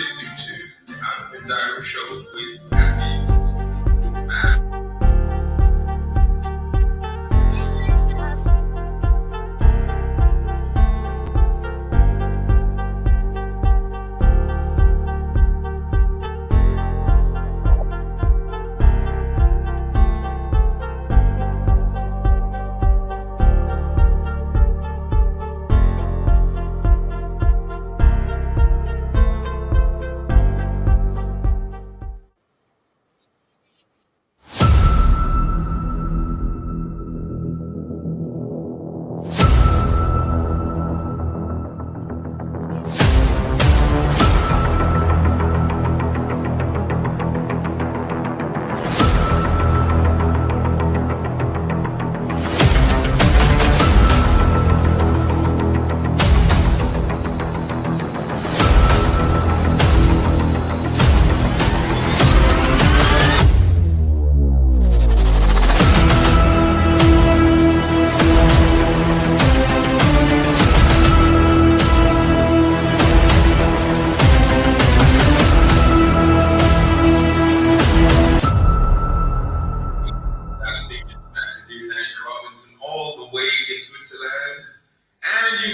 listening to the African Diary Show with Patty Mass.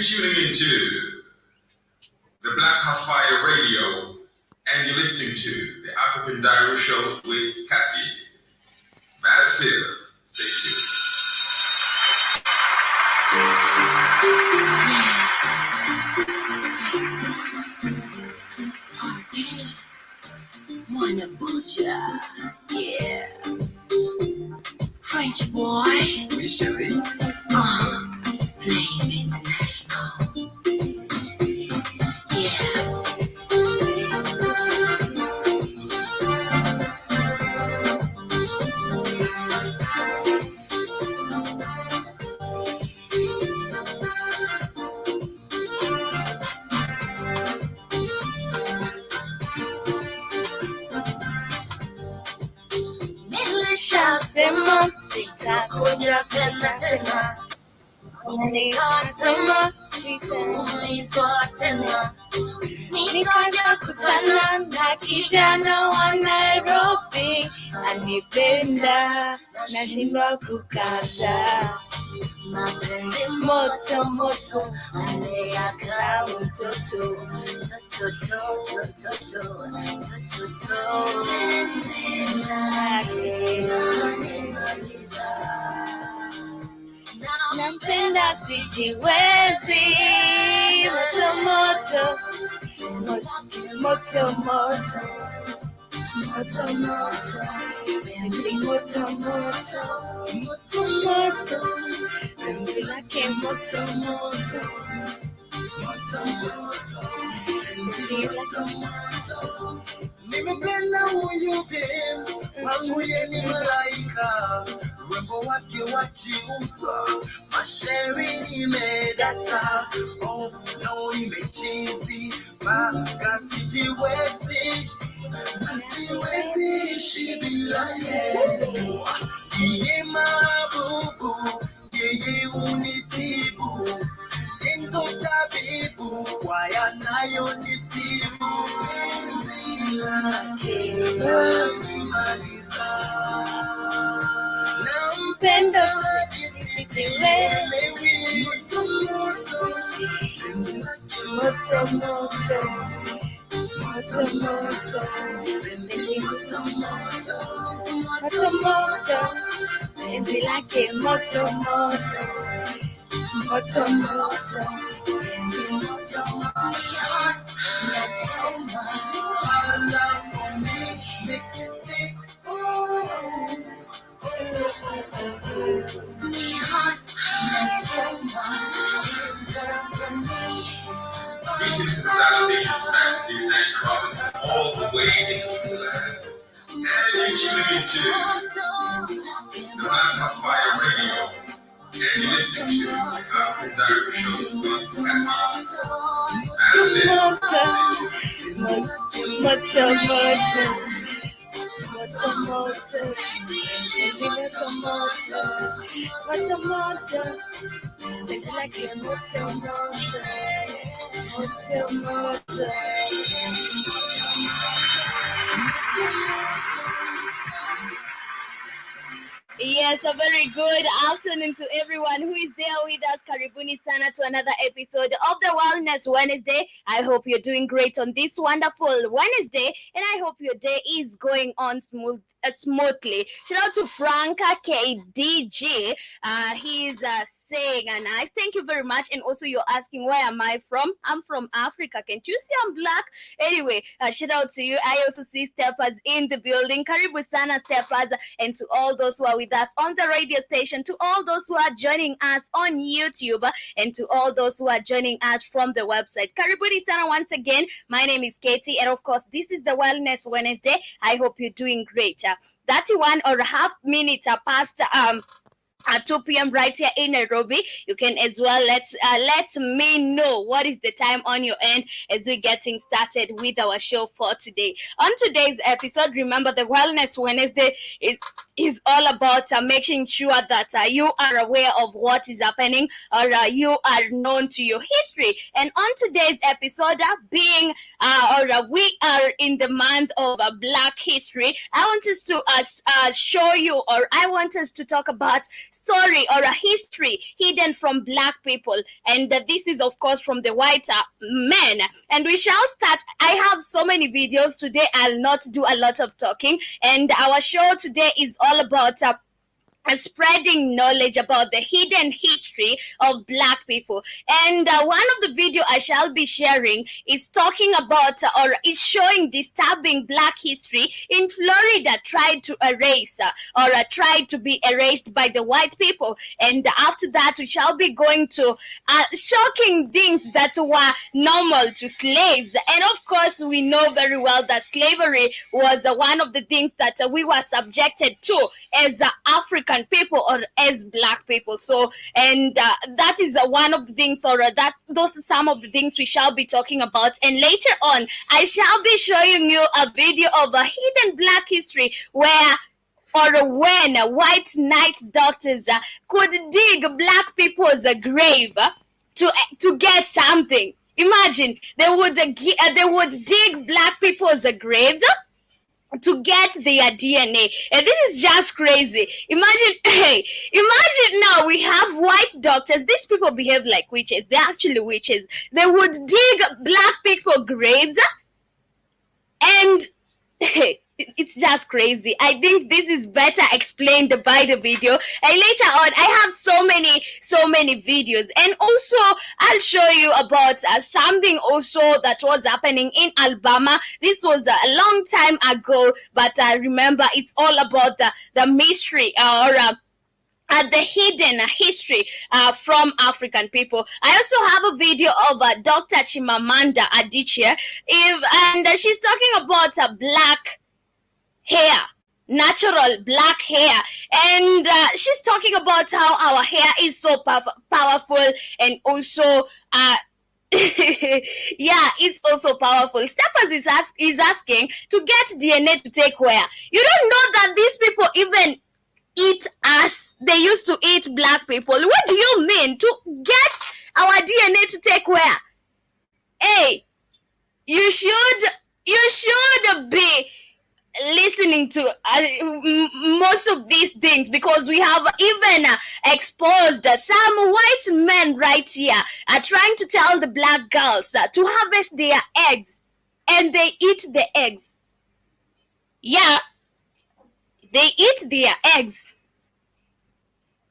Tuning into the Black House Fire Radio, and you're listening to the African Diary Show with Cathy Massive. Stay tuned. Mwanabuja, yeah. French boy, Michelle. Flame International. Yeah. Nilishasema sitakuja tena. Nikasema sitaumizwa tena. Nikaja kutana na kijana wa Nairobi, anipenda nashindwa kukata. Mapenzi moto moto, aleaka mtoto penzi lake nanimaliza. Nampenda sijiwezi, moto moto, moto moto, moto moto, penzi moto moto, moto moto, penzi lake moto moto, moto moto, penzi lake moto. Nimependa huyu dem, wangu ye ni malaika, urembo wake wajiuza, mashairi nimedata, oh no nimechizi, mpaka sijiwezi, siwezi ishi bila yeye. Yeye mabubu, yeye unitibu, ndo tabibu kwa yanayonisibu. Penzi lake lanimaliza, Nampenda sijielewi, moto moto, penzi lake moto moto, moto moto, penzi moto moto, moto moto, penzi lake moto moto, moto moto, penzi moto moto. Her love for me makes me sick. Me hot, nachoma, Greetings to the salutations, Matthews and Robbins, all the way in Switzerland. And you're tuning into the Black House Fire Radio, and you're listening to the African Diary Show with Patty. That's it. moto moto, moto moto, penzi moto moto, moto moto, penzi lake moto moto, moto moto. Yes, a very good afternoon to everyone who is there with us. Karibuni sana to another episode of the Wellness Wednesday. I hope you're doing great on this wonderful Wednesday, and I hope your day is going on smoothly. Shout out to Franca KDG. He's saying a nice thank you very much. And also you're asking, where am I from? I'm from Africa. Can't you see I'm black? Anyway, shout out to you. I also see Steppers in the building. Karibu sana Steppers, and to all those who are with us on the radio station, to all those who are joining us on YouTube, and to all those who are joining us from the website. Karibuni sana once again. My name is Katie, and of course this is the Wellness Wednesday. I hope you're doing great. 31 or a half minutes past at 2 p.m. right here in Nairobi. You can as well let me know what is the time on your end as we're getting started with our show for today. On today's episode, remember the Wellness Wednesday is all about making sure that you are aware of what is happening, or you are known to your history. And on today's episode, we are in the month of Black History. I want us to show you, or I want us to talk about story or a history hidden from Black people, and this is of course from the white men. And we shall start. I have so many videos today. I'll not do a lot of talking, and our show today is all about spreading knowledge about the hidden history of Black people. And one of the video I shall be sharing is talking about or is showing disturbing Black history in Florida tried to erase or tried to be erased by the white people. And after that, we shall be going to shocking things that were normal to slaves. And of course, we know very well that slavery was one of the things that we were subjected to as African people or as Black people. So, and that is one of the things, or those are some of the things we shall be talking about. And later on, I shall be showing you a video of a hidden Black history where or when white night doctors could dig Black people's grave to get something. Imagine they would dig Black people's graves to get their DNA. And this is just crazy. Imagine now we have white doctors. These people behave like witches. They're actually witches. They would dig Black people graves, and it's just crazy. I think this is better explained by the video. And later on, I have so many videos. And also, I'll show you about something also that was happening in Alabama. This was a long time ago, but remember, it's all about the mystery or the hidden history from African people. I also have a video of Dr. Chimamanda Adichie, and she's talking about black hair, natural Black hair, and she's talking about how our hair is so powerful, and also yeah, it's also powerful. Steppers is asking to get DNA to take where? You don't know that these people even eat us. They used to eat Black people. What do you mean to get our DNA to take where? Hey, you should be listening to most of these things, because we have even exposed some white men right here are trying to tell the Black girls to harvest their eggs, and they eat the eggs. Yeah, they eat their eggs.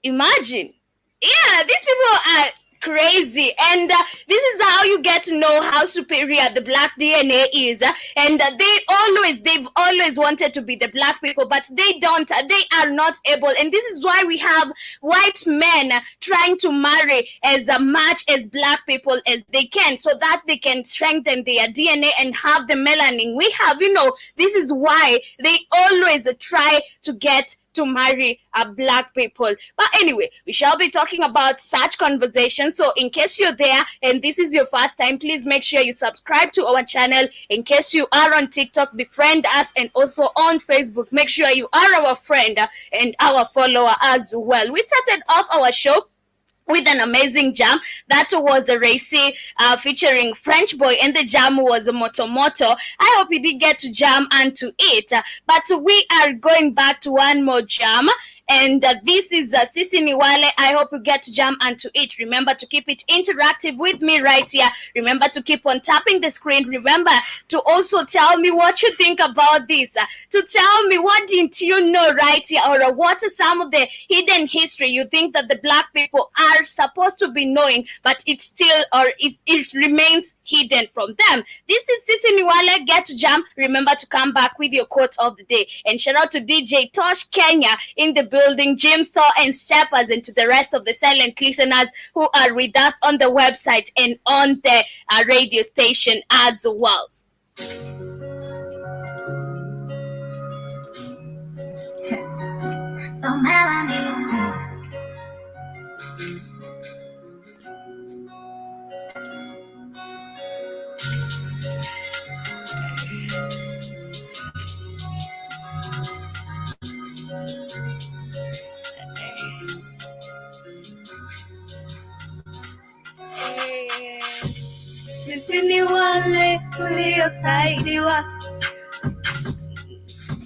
Imagine. Yeah, these people are crazy, and this is how you get to know how superior the Black DNA is. And they've always wanted to be the Black people, but they are not able. And this is why we have white men trying to marry as much as Black people as they can, so that they can strengthen their DNA and have the melanin we have. This is why they always try to get to marry Black people. But anyway, we shall be talking about such conversations. So in case you're there and this is your first time, please make sure you subscribe to our channel. In case you are on TikTok, befriend us, and also on Facebook, make sure you are our friend and our follower as well. We started off our show with an amazing jam that was a racy featuring French Boy, and the jam was Moto Moto. I hope you did get to jam and to eat, but we are going back to one more jam, And this is Sisi Niwale. I hope you get to jump onto it. Remember to keep it interactive with me right here. Remember to keep on tapping the screen. Remember to also tell me what you think about this. To tell me what didn't you know right here, or what are some of the hidden history you think that the black people are supposed to be knowing, but it's still, or it remains hidden from them. This is Sisi Niwale. Get to jump. Remember to come back with your quote of the day. And shout out to DJ Tosh Kenya in the building, Jim Store and Steppers, and to the rest of the silent listeners who are with us on the website and on the radio station as well. Sisi ni wale tuliosaidiwa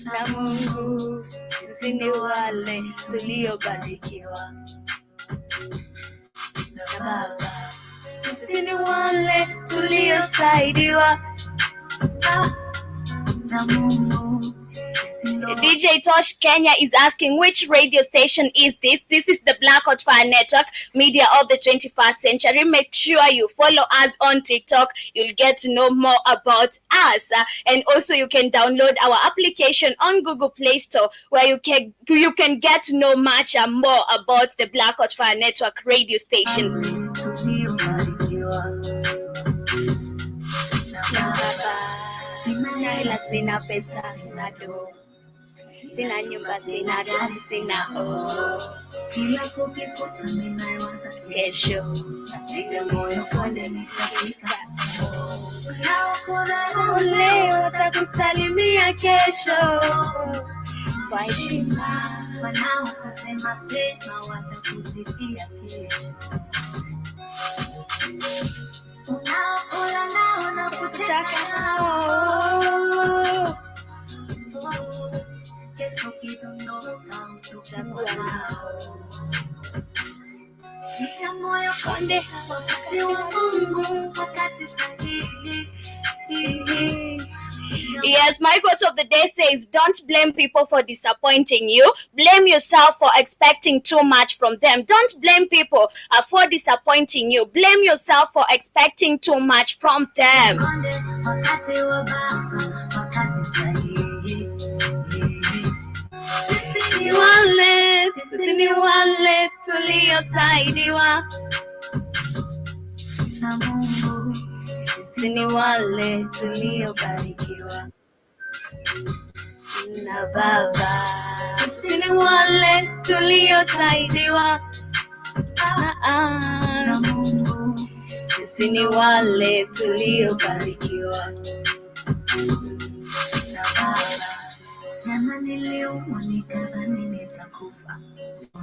na Mungu. Sisi ni wale tuliobarikiwa na Baba. Sisi ni wale tuliosaidiwa na Mungu. DJ Tosh Kenya is asking, which radio station is this? This is the Black Hot Fire Network, media of the 21st century. Make sure you follow us on TikTok. You'll get to know more about us. And also you can download our application on Google Play Store, where you can get to know much more about the Black Hot Fire Network radio station. Sina pesa, sina do, sina nyumba, sina gari, sina kila kukikuta ninawaza kesho, napiga moyo konde nikafika leo, watakusalimia kesho kwa heshima, wanaokusema sema watakusifia kesho. Unaola nao na kucheka nao, kesho kidondoka utakuwa nao. Nika moyo konde, wakati wa Mungu, wakati sahihi. Yes, my quote of the day says, don't blame people for disappointing you. Blame yourself for expecting too much from them. Don't blame people for disappointing you. Blame yourself for expecting too much from them. Sisi ni wale tuliosaidiwa na Mungu. Sisi ni wale tuliobarikiwa na Baba. Sisi ni wale tuliosaidiwa na Mungu. Sisi ni wale tuliobarikiwa na Baba. Jana niliumwa nikadhani nitakufa,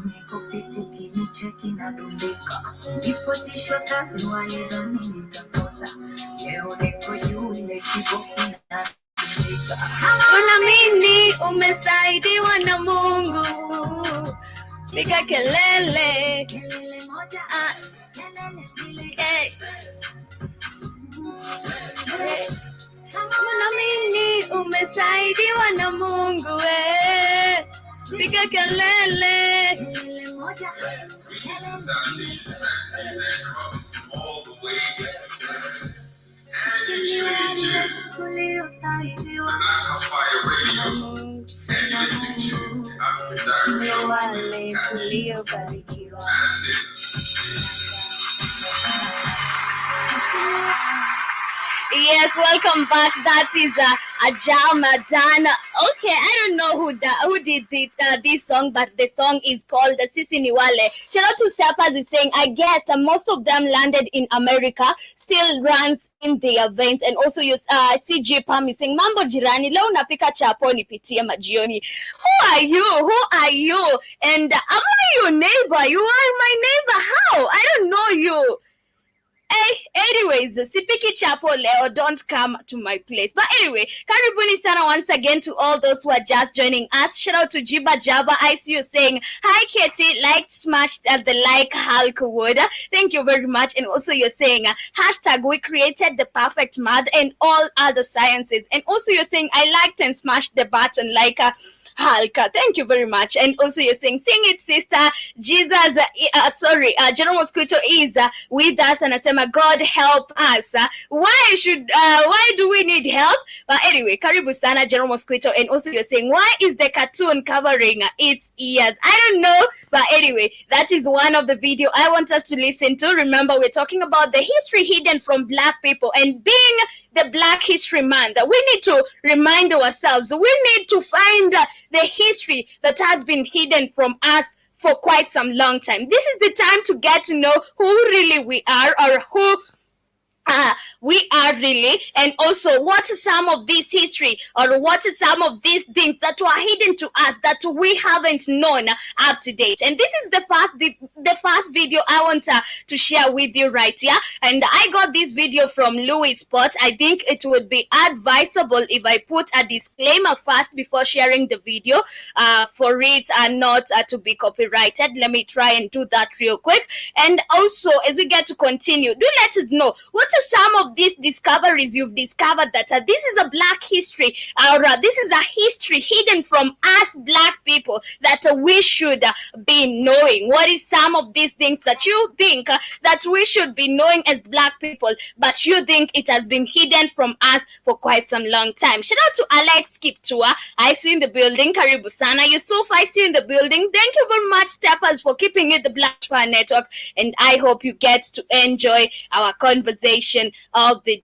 niko fiti ukinicheki nadumbika, nilipotishwa kazi walidhani nitasota, leo niko juu ile kibofu nadumbika. Unaamini umesaidiwa na Mungu, piga kelele, kelele moja, kelele mbili, unaamini umesaidiwa na Mungu, piga kelele, kelele moja. All the way and you're tuning into the Black Hot Fire Radio, and you're listening to African Diary Radio. That's it. Yes, welcome back. That is Ajal Madana. Okay, I don't know who did this song, but the song is called Sisi Niwale. Shout out to Steppers is saying, I guess most of them landed in America, still runs in the event. And also you CG Pam is saying, Mambo jirani, leo napika chapo nipitie majioni. Who are you? Who are you? And am I your neighbor? You are my neighbor. How? I don't know you. Anyways, sipiki chapo leo, don't come to my place. But anyway, karibuni sana once again to all those who are just joining us. Shout out to Jiba Jaba. I see you saying, hi Katie, like smashed at the like Hulk would. Thank you very much. And also you're saying, hashtag we created the perfect math and all other sciences. And also you're saying, I liked and smashed the button like Halka. Thank you very much. And also you're saying, sing it, sister. Jesus, General Mosquito is with us and asema, God help us. Why do we need help? But anyway, karibu sana, General Mosquito. And also you're saying, why is the cartoon covering its ears? I don't know. But anyway, that is one of the video I want us to listen to. Remember, we're talking about the history hidden from Black people, and being the Black History Month, we need to remind ourselves, we need to find the history that has been hidden from us for quite some long time. This is the time to get to know who really we are, or who we are really, and also what are some of this history, or what are some of these things that were hidden to us that we haven't known up to date. And this is the first video I want to share with you right here. And I got this video from Louis Spot. I think it would be advisable if I put a disclaimer first before sharing the video, for it not to be copyrighted. Let me try and do that real quick. And also, as we get to continue, do let us know what are some of these discoveries you've discovered that this is a Black history, or this is a history hidden from us Black people that we should be knowing. What is some of these things that you think that we should be knowing as Black people, but you think it has been hidden from us for quite some long time? Shout out to Alex Kiptua. I see you in the building. Karibu sana. Yusuf, I see you in the building. Thank you very much, Steppers, for keeping it the Black Fire Network. And I hope you get to enjoy our conversation of the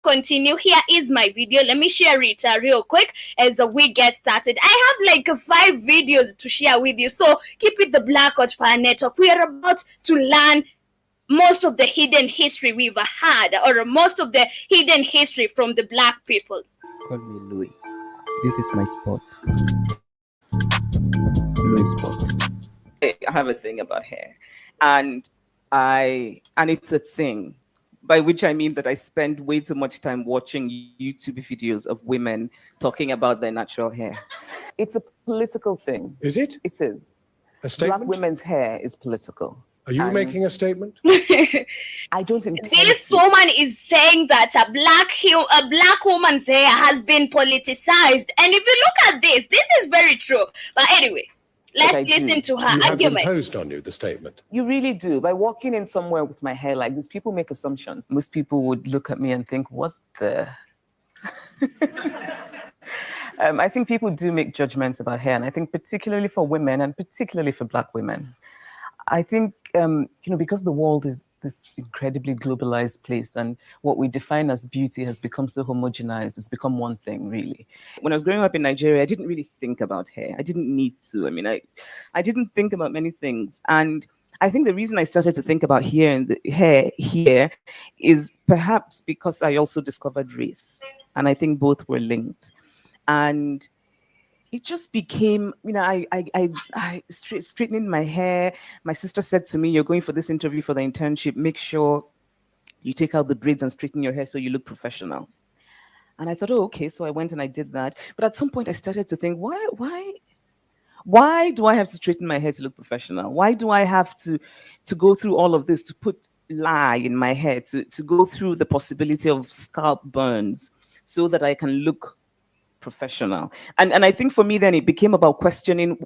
continue. Here is my video. Let me share it real quick as we get started. I have like 5 videos to share with you, so keep it the Black Hot Fire Network. We are about to learn most of the hidden history we've had, or most of the hidden history from the Black people. Call me Louis. This is my spot. Louis Spot. I have a thing about hair, and it's a thing, by which I mean that I spend way too much time watching YouTube videos of women talking about their natural hair. It's a political thing. Is it? It is. A statement? Black women's hair is political. Are you making a statement? I don't intend This to. woman is saying that a black woman's hair has been politicized. And if you look at this is very true. But anyway, let's listen to her You have argument. imposed on you the statement. You really do. By walking in somewhere with my hair like this, people make assumptions. Most people would look at me and think, what the? I think people do make judgments about hair. And I think particularly for women, and particularly for Black women, I think, because the world is this incredibly globalized place, and what we define as beauty has become so homogenized, it's become one thing, really. When I was growing up in Nigeria, I didn't really think about hair. I didn't need to. I mean, I didn't think about many things. And I think the reason I started to think about hair here is perhaps because I also discovered race. And I think both were linked. And it just became, I straightening my hair. My sister said to me, you're going for this interview for the internship, make sure you take out the braids and straighten your hair so you look professional. And I thought, oh, okay. So I went and I did that. But at some point I started to think, why do I have to straighten my hair to look professional? Why do I have to go through all of this, to put lye in my hair, to go through the possibility of scalp burns so that I can look professional? And I think for me then it became about questioning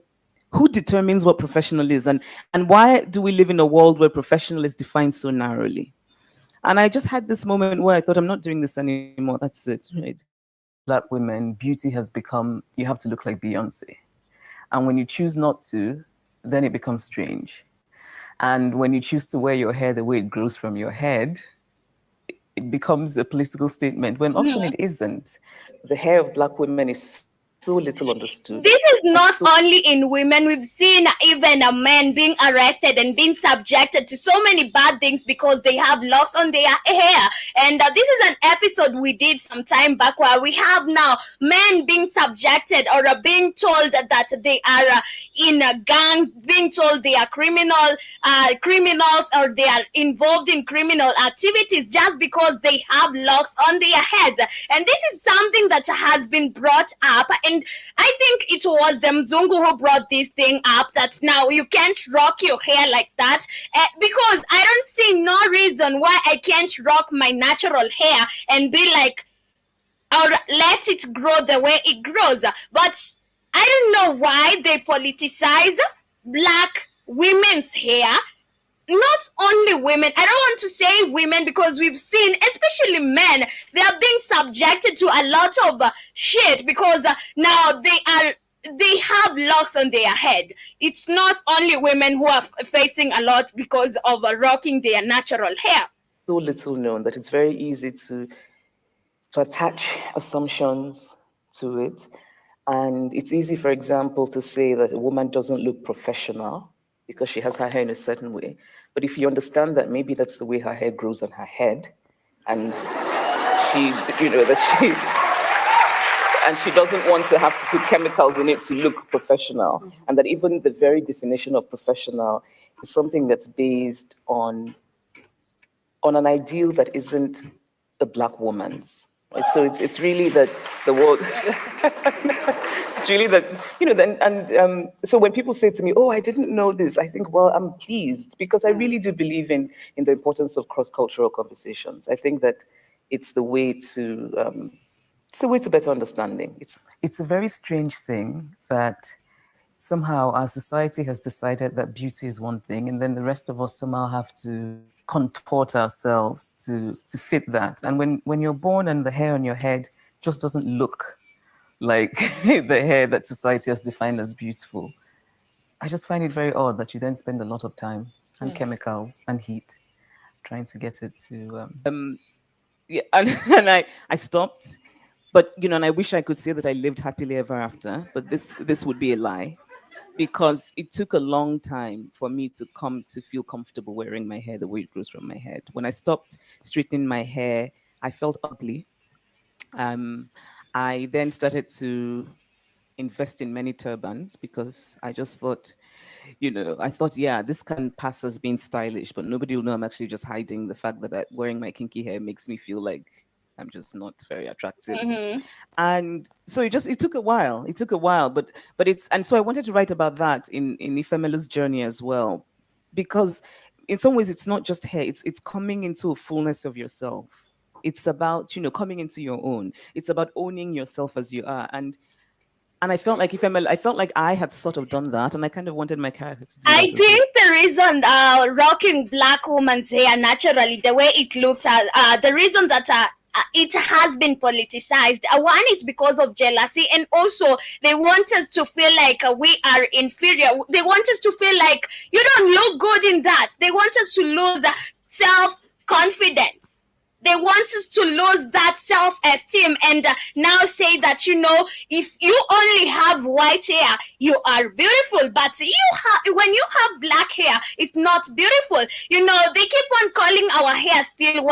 who determines what professional is, and why do we live in a world where professional is defined so narrowly? And I just had this moment where I thought, I'm not doing this anymore. That's it, right? Black women, beauty has become, you have to look like Beyonce. And when you choose not to, then it becomes strange. And when you choose to wear your hair the way it grows from your head, it becomes a political statement, when often it isn't. The hair of Black women is so little understood. This is not so- only in women. We've seen even a men being arrested and being subjected to so many bad things because they have locks on their hair. And this is an episode we did some time back where we have now men being subjected or being told that they are in gangs, being told they are criminals or they are involved in criminal activities just because they have locks on their heads. And this is something that has been brought up, and I think it was the Mzungu who brought this thing up, that now you can't rock your hair like that, because I don't see no reason why I can't rock my natural hair and be like, or let it grow the way it grows. But I don't know why they politicize black women's hair. Not only women, I don't want to say women because we've seen, especially men, they are being subjected to a lot of shit because now they have locks on their head. It's not only women who are facing a lot because of rocking their natural hair. So little known that it's very easy to attach assumptions to it. And it's easy, for example, to say that a woman doesn't look professional because she has her hair in a certain way. But if you understand that maybe that's the way her hair grows on her head, and she doesn't want to have to put chemicals in it to look professional, and that even the very definition of professional is something that's based on an ideal that isn't a black woman's. Right? So it's really that the world. It's really that, so when people say to me, oh, I didn't know this, I think, well, I'm pleased because I really do believe in the importance of cross-cultural conversations. I think that it's the way to better understanding. It's a very strange thing that somehow our society has decided that beauty is one thing, and then the rest of us somehow have to contort ourselves to fit that. And when you're born and the hair on your head just doesn't look like the hair that society has defined as beautiful, I just find it very odd that you then spend a lot of time and chemicals and heat trying to get it to and I stopped, but and I wish I could say that I lived happily ever after, but this would be a lie, because it took a long time for me to come to feel comfortable wearing my hair the way it grows from my head. When I stopped straightening my hair, I felt ugly. I then started to invest in many turbans because I just thought, yeah, this can pass as being stylish, but nobody will know I'm actually just hiding the fact that wearing my kinky hair makes me feel like I'm just not very attractive. And so it took a while. But so I wanted to write about that in Ifemelu's journey as well, because in some ways it's not just hair, it's coming into a fullness of yourself. It's about, coming into your own. It's about owning yourself as you are. And I felt like I had sort of done that, and I kind of wanted my character to do that. I think the reason rocking black woman's hair naturally, the way it looks, the reason that it has been politicized. One, it's because of jealousy, and also they want us to feel like we are inferior. They want us to feel like you don't look good in that. They want us to lose self-confidence. They want us to lose that self-esteem and now say that, if you only have white hair, you are beautiful. But when you have black hair, it's not beautiful. They keep on calling our hair still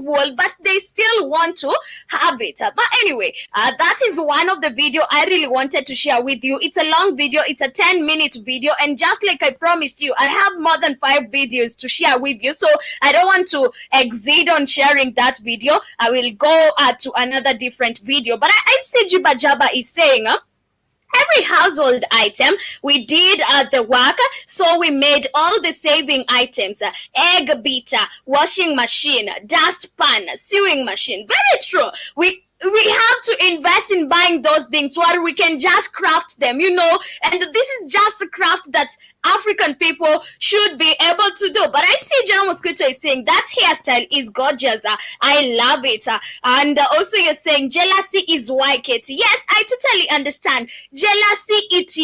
wool, but they still want to have it. But anyway, that is one of the video I really wanted to share with you. It's a long video. It's a 10-minute video. And just like I promised you, I have more than 5 videos to share with you. So I don't want to exceed on sharing that video. I will go to another different video. But I see Juba Jaba is saying, every household item, we did the work, so we made all the saving items, egg beater, washing machine, dustpan, sewing machine. Very true. We have to invest in buying those things where we can just craft them, and this is just a craft that African people should be able to do. But I see General Mosquito is saying that hairstyle is gorgeous. I love it. And also you're saying jealousy is why, Katie. Yes, I totally understand. Jealousy it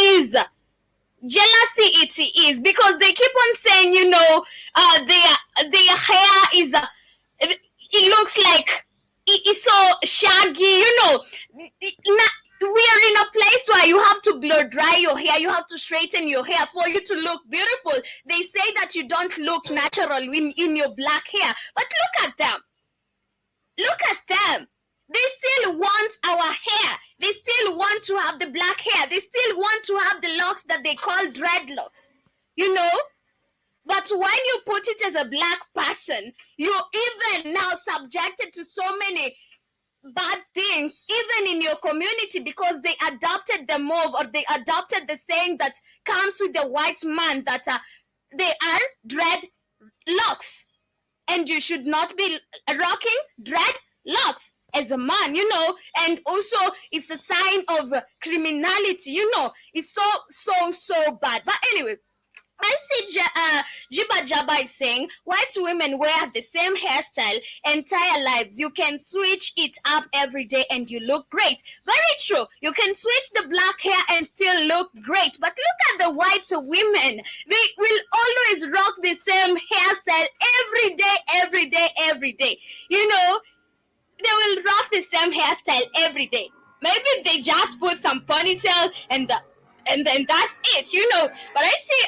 is. Because they keep on saying, their hair is, it looks like it's so shaggy, we are in a place where you have to blow dry your hair, you have to straighten your hair for you to look beautiful. They say that you don't look natural in your black hair, but look at them. Look at them. They still want our hair. They still want to have the black hair. They still want to have the locks that they call dreadlocks. You know? But when you put it as a black person, you're even now subjected to so many bad things, even in your community, because they adopted the move, or they adopted the saying that comes with the white man, that they are dreadlocks. And you should not be rocking dreadlocks as a man, you know. And also it's a sign of criminality, you know. It's so bad. But anyway, I see Jiba Jaba is saying white women wear the same hairstyle entire lives. You can switch it up every day and you look great. Very true. You can switch the black hair and still look great. But look at the white women. They will always rock the same hairstyle every day. You know, they will rock the same hairstyle every day. Maybe they just put some ponytail and then that's it, you know. But I see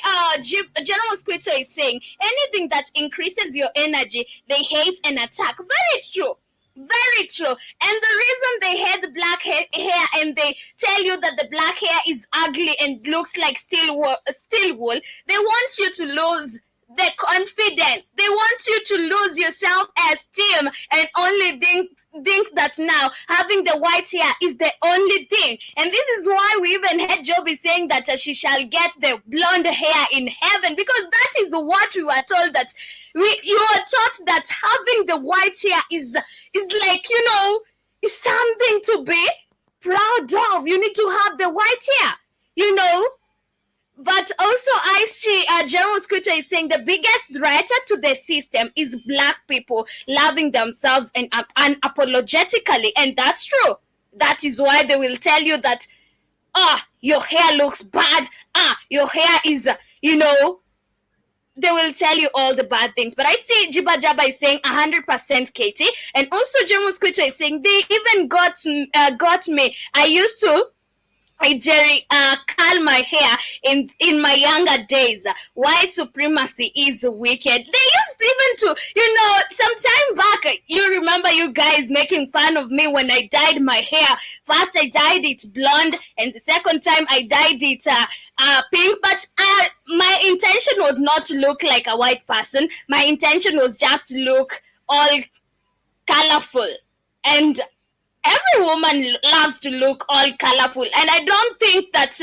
General Mosquito is saying anything that increases your energy, they hate and attack. Very true. Very true. And the reason they hate the black hair and they tell you that the black hair is ugly and looks like steel wool, they want you to lose the confidence. They want you to lose your self-esteem and only think that now having the white hair is the only thing. And this is why we even had Joby saying that she shall get the blonde hair in heaven, because that is what we were told, that you are taught that having the white hair is like, you know, is something to be proud of. You need to have the white hair, you know. But also I see General Scooter is saying the biggest threat to the system is black people loving themselves and unapologetically. And that's true. That is why they will tell you that, your hair looks bad. Your hair is, you know, they will tell you all the bad things. But I see Jiba Jaba is saying 100% Katie. And also General Scooter is saying they even got me. I used to curl my hair in my younger days. White supremacy is wicked. They used even to, you know, some time back, you remember you guys making fun of me when I dyed my hair. First I dyed it blonde, and the second time I dyed it pink. But my intention was not to look like a white person. My intention was just to look all colorful. And every woman loves to look all colorful, and I don't think that,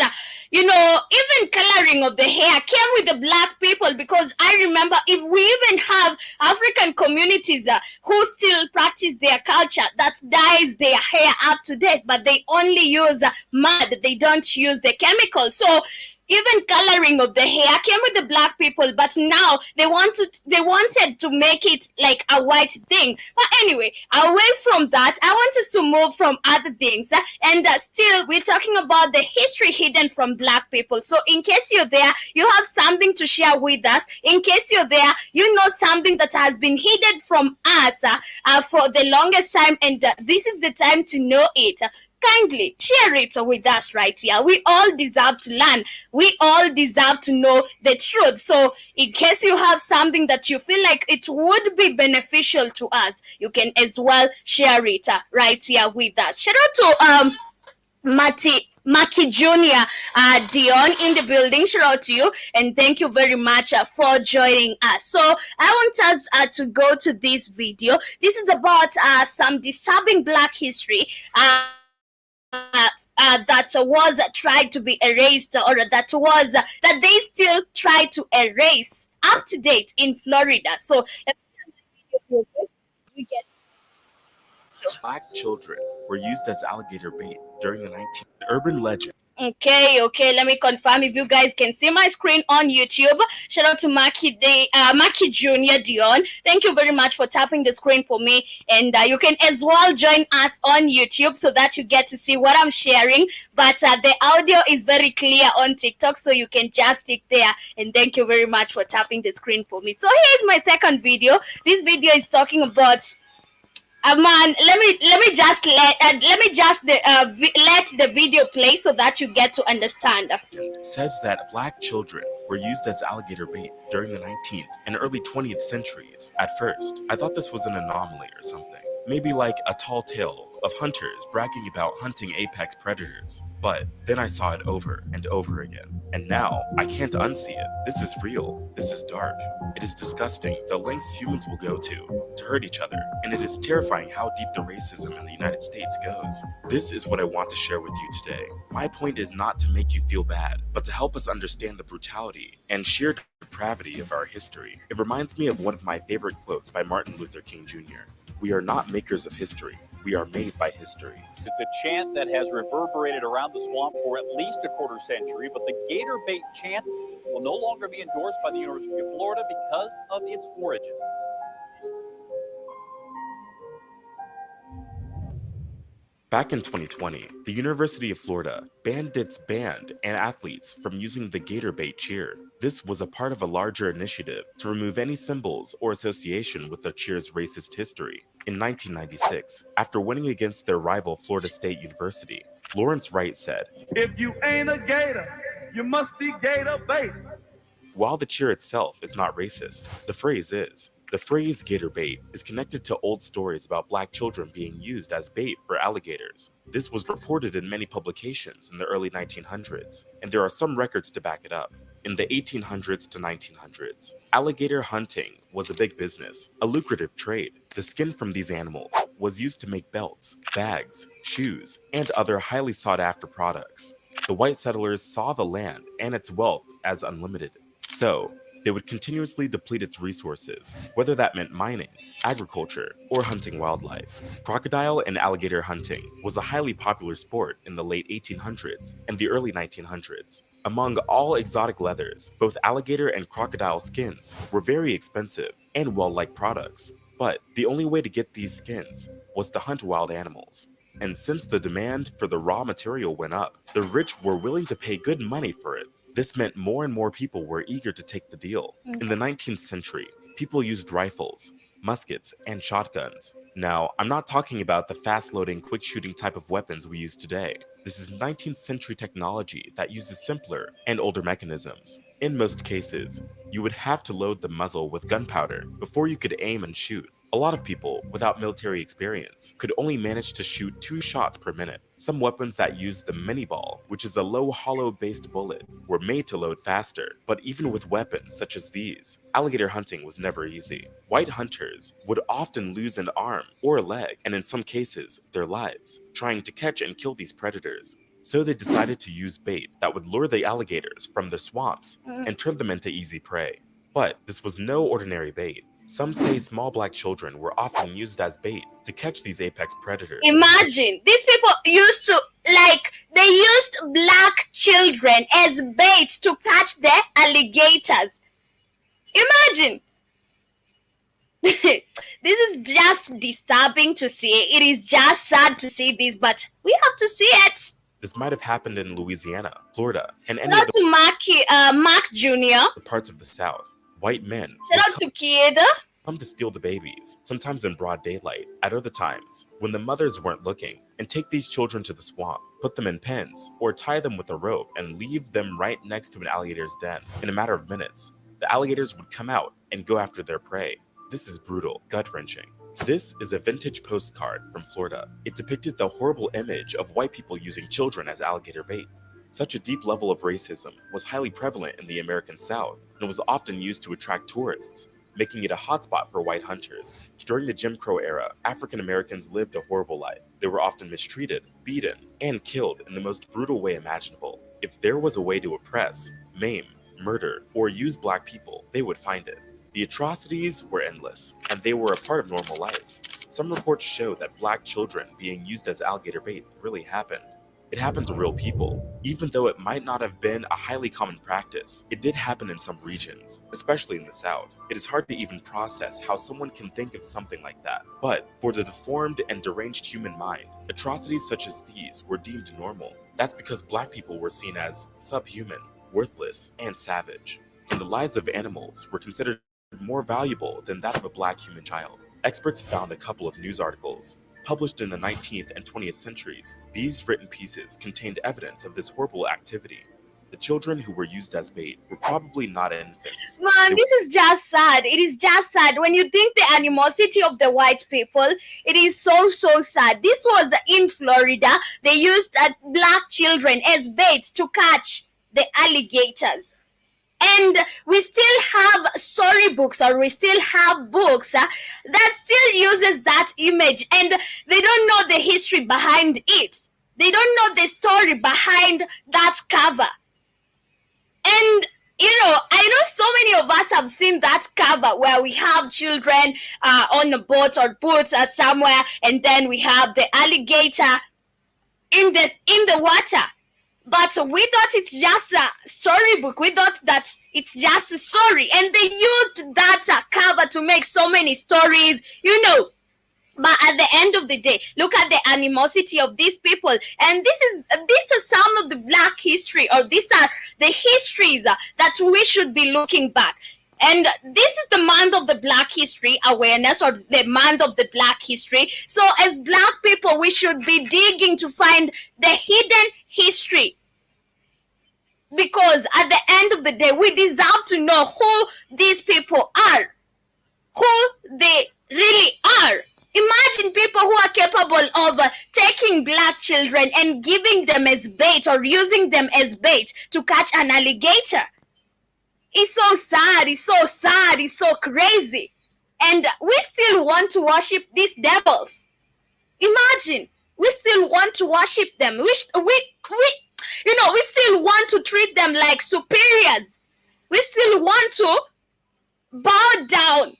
you know, even coloring of the hair came with the black people, because I remember if we even have African communities who still practice their culture that dyes their hair up to date, but they only use mud, they don't use the chemicals. So even coloring of the hair came with the black people, but now they wanted to make it like a white thing. But anyway, away from that, I want us to move from other things, and still we're talking about the history hidden from black people. So in case you're there, you have something to share with us. In case you're there, you know something that has been hidden from us for the longest time, and this is the time to know it. Kindly share it with us right here. We all deserve to learn. We all deserve to know the truth. So in case you have something that you feel like it would be beneficial to us, you can as well share it right here with us. Shout out to Maki Jr. Dion in the building. Shout out to you, and thank you very much for joining us. So I want us to go to this video. This is about some disturbing black history that was tried to be erased, or that they still try to erase up to date in Florida. So we get black children were used as alligator bait during the 19th. Urban legend. Okay, let me confirm if you guys can see my screen on YouTube. Shout out to Maki Jr. Dion. Thank you very much for tapping the screen for me. And you can as well join us on YouTube so that you get to see what I'm sharing. But the audio is very clear on TikTok, so you can just stick there. And thank you very much for tapping the screen for me. So here's my second video. This video is talking about Man, let the video play so that you get to understand. Says that black children were used as alligator bait during the 19th and early 20th centuries. At first, I thought this was an anomaly or something. Maybe like a tall tale of hunters bragging about hunting apex predators. But then I saw it over and over again. And now, I can't unsee it. This is real. This is dark. It is disgusting the lengths humans will go to hurt each other. And it is terrifying how deep the racism in the United States goes. This is what I want to share with you today. My point is not to make you feel bad, but to help us understand the brutality and sheer depravity of our history. It reminds me of one of my favorite quotes by Martin Luther King Jr. We are not makers of history. We are made by history. It's a chant that has reverberated around the swamp for at least a quarter century, but the gator bait chant will no longer be endorsed by the University of Florida because of its origins. Back in 2020, the University of Florida banned its band and athletes from using the gator bait cheer. This was a part of a larger initiative to remove any symbols or association with the cheer's racist history. In 1996, after winning against their rival Florida State University, Lawrence Wright said, "If you ain't a gator, you must be gator bait." While the cheer itself is not racist, the phrase is. The phrase gator bait is connected to old stories about black children being used as bait for alligators. This was reported in many publications in the early 1900s, and there are some records to back it up. In the 1800s to 1900s, alligator hunting was a big business, a lucrative trade. The skin from these animals was used to make belts, bags, shoes, and other highly sought-after products. The white settlers saw the land and its wealth as unlimited. So, they would continuously deplete its resources, whether that meant mining, agriculture, or hunting wildlife. Crocodile and alligator hunting was a highly popular sport in the late 1800s and the early 1900s. Among all exotic leathers, both alligator and crocodile skins were very expensive and well-liked products. But the only way to get these skins was to hunt wild animals. And since the demand for the raw material went up, the rich were willing to pay good money for it. This meant more and more people were eager to take the deal. In the 19th century, people used rifles, muskets, and shotguns. Now, I'm not talking about the fast-loading, quick-shooting type of weapons we use today. This is 19th century technology that uses simpler and older mechanisms. In most cases, you would have to load the muzzle with gunpowder before you could aim and shoot. A lot of people without military experience could only manage to shoot 2 shots per minute. Some weapons that use the mini-ball, which is a low hollow-based bullet, were made to load faster. But even with weapons such as these, alligator hunting was never easy. White hunters would often lose an arm or a leg, and in some cases, their lives, trying to catch and kill these predators. So they decided to use bait that would lure the alligators from their swamps and turn them into easy prey. But this was no ordinary bait. Some say small black children were often used as bait to catch these apex predators. Imagine, these people used black children as bait to catch the alligators. Imagine. This is just disturbing to see. It is just sad to see this, but we have to see it. This might have happened in Louisiana, Florida, and any Shout of out to Mark Jr. the parts of the South. White men Shout out to Kid. come to steal the babies, sometimes in broad daylight, at other times, when the mothers weren't looking, and take these children to the swamp, put them in pens, or tie them with a rope and leave them right next to an alligator's den. In a matter of minutes, the alligators would come out and go after their prey. This is brutal, gut-wrenching. This is a vintage postcard from Florida. It depicted the horrible image of white people using children as alligator bait. Such a deep level of racism was highly prevalent in the American South and was often used to attract tourists, making it a hotspot for white hunters. During the Jim Crow era, African Americans lived a horrible life. They were often mistreated, beaten, and killed in the most brutal way imaginable. If there was a way to oppress, maim, murder, or use black people, they would find it. The atrocities were endless, and they were a part of normal life. Some reports show that black children being used as alligator bait really happened. It happened to real people. Even though it might not have been a highly common practice, it did happen in some regions, especially in the South. It is hard to even process how someone can think of something like that. But for the deformed and deranged human mind, atrocities such as these were deemed normal. That's because black people were seen as subhuman, worthless, and savage. And the lives of animals were considered more valuable than that of a black human child. experts found a couple of news articles published in the 19th and 20th centuries. These written pieces contained evidence of this horrible activity. The children who were used as bait were probably not infants. Man, this is just sad. It is just sad. When you think the animosity of the white people, it is so sad. This was in Florida. They used black children as bait to catch the alligators. And we still have storybooks, or we still have books that still uses that image, and they don't know the history behind it. They don't know the story behind that cover. And I know so many of us have seen that cover where we have children on a boat or boats somewhere, and then we have the alligator in the water. But we thought it's just a storybook. We thought that it's just a story, and they used that cover to make so many stories, But at the end of the day, look at the animosity of these people. And these are some of the black history, or these are the histories that we should be looking back. And this is the month of the Black History Awareness, or the month of the Black History. So as black people, we should be digging to find the hidden history. Because at the end of the day, we deserve to know who these people are, who they really are. Imagine people who are capable of taking black children and giving them as bait, or using them as bait to catch an alligator. It's so sad, it's so sad, it's so crazy. And we still want to worship these devils. Imagine, we still want to worship them. We still want to treat them like superiors. We still want to bow down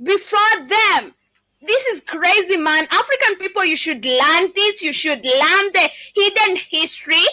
before them. This is crazy, man. African people, you should learn this. You should learn the hidden history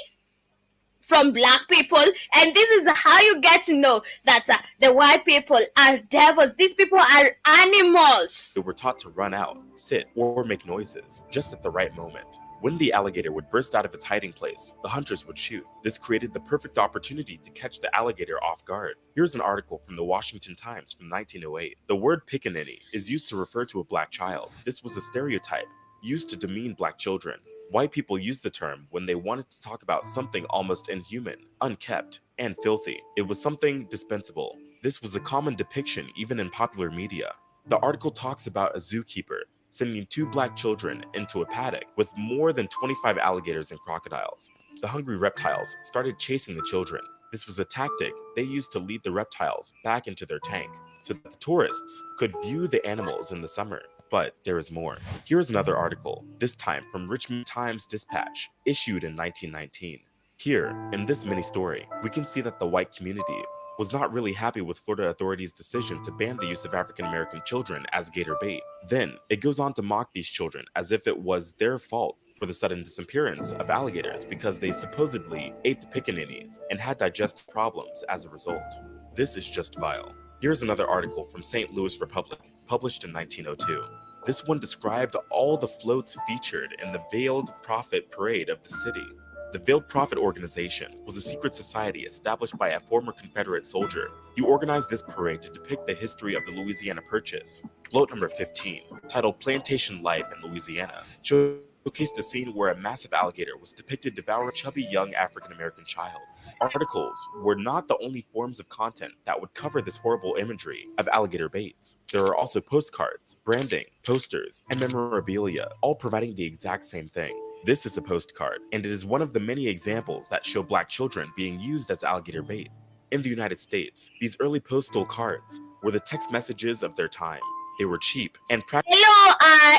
from black people. And this is how you get to know that the white people are devils. These people are animals. They were taught to run out, sit, or make noises just at the right moment. When the alligator would burst out of its hiding place, the hunters would shoot. This created the perfect opportunity to catch the alligator off guard. Here's an article from the Washington Times from 1908. The word pickaninny is used to refer to a black child. This was a stereotype used to demean black children. White people used the term when they wanted to talk about something almost inhuman, unkept, and filthy. It was something dispensable. This was a common depiction even in popular media. The article talks about a zookeeper sending 2 black children into a paddock with more than 25 alligators and crocodiles. The hungry reptiles started chasing the children. This was a tactic they used to lead the reptiles back into their tank so that the tourists could view the animals in the summer. But there is more. Here's another article, this time from Richmond Times-Dispatch, issued in 1919. Here, in this mini story, we can see that the white community was not really happy with Florida authorities' decision to ban the use of African-American children as gator bait. Then, it goes on to mock these children as if it was their fault for the sudden disappearance of alligators because they supposedly ate the pickaninnies and had digestive problems as a result. This is just vile. Here's another article from St. Louis Republic, published in 1902. This one described all the floats featured in the Veiled Prophet Parade of the city. The Veiled Prophet organization was a secret society established by a former Confederate soldier. He organized this parade to depict the history of the Louisiana Purchase. Float number 15, titled Plantation Life in Louisiana, showcased a scene where a massive alligator was depicted devouring a chubby young African-American child. Articles were not the only forms of content that would cover this horrible imagery of alligator baits. There are also postcards, branding, posters, and memorabilia, all providing the exact same thing. This is a postcard, and it is one of the many examples that show black children being used as alligator bait. In the United States, these early postal cards were the text messages of their time. They were cheap and practical. Hello,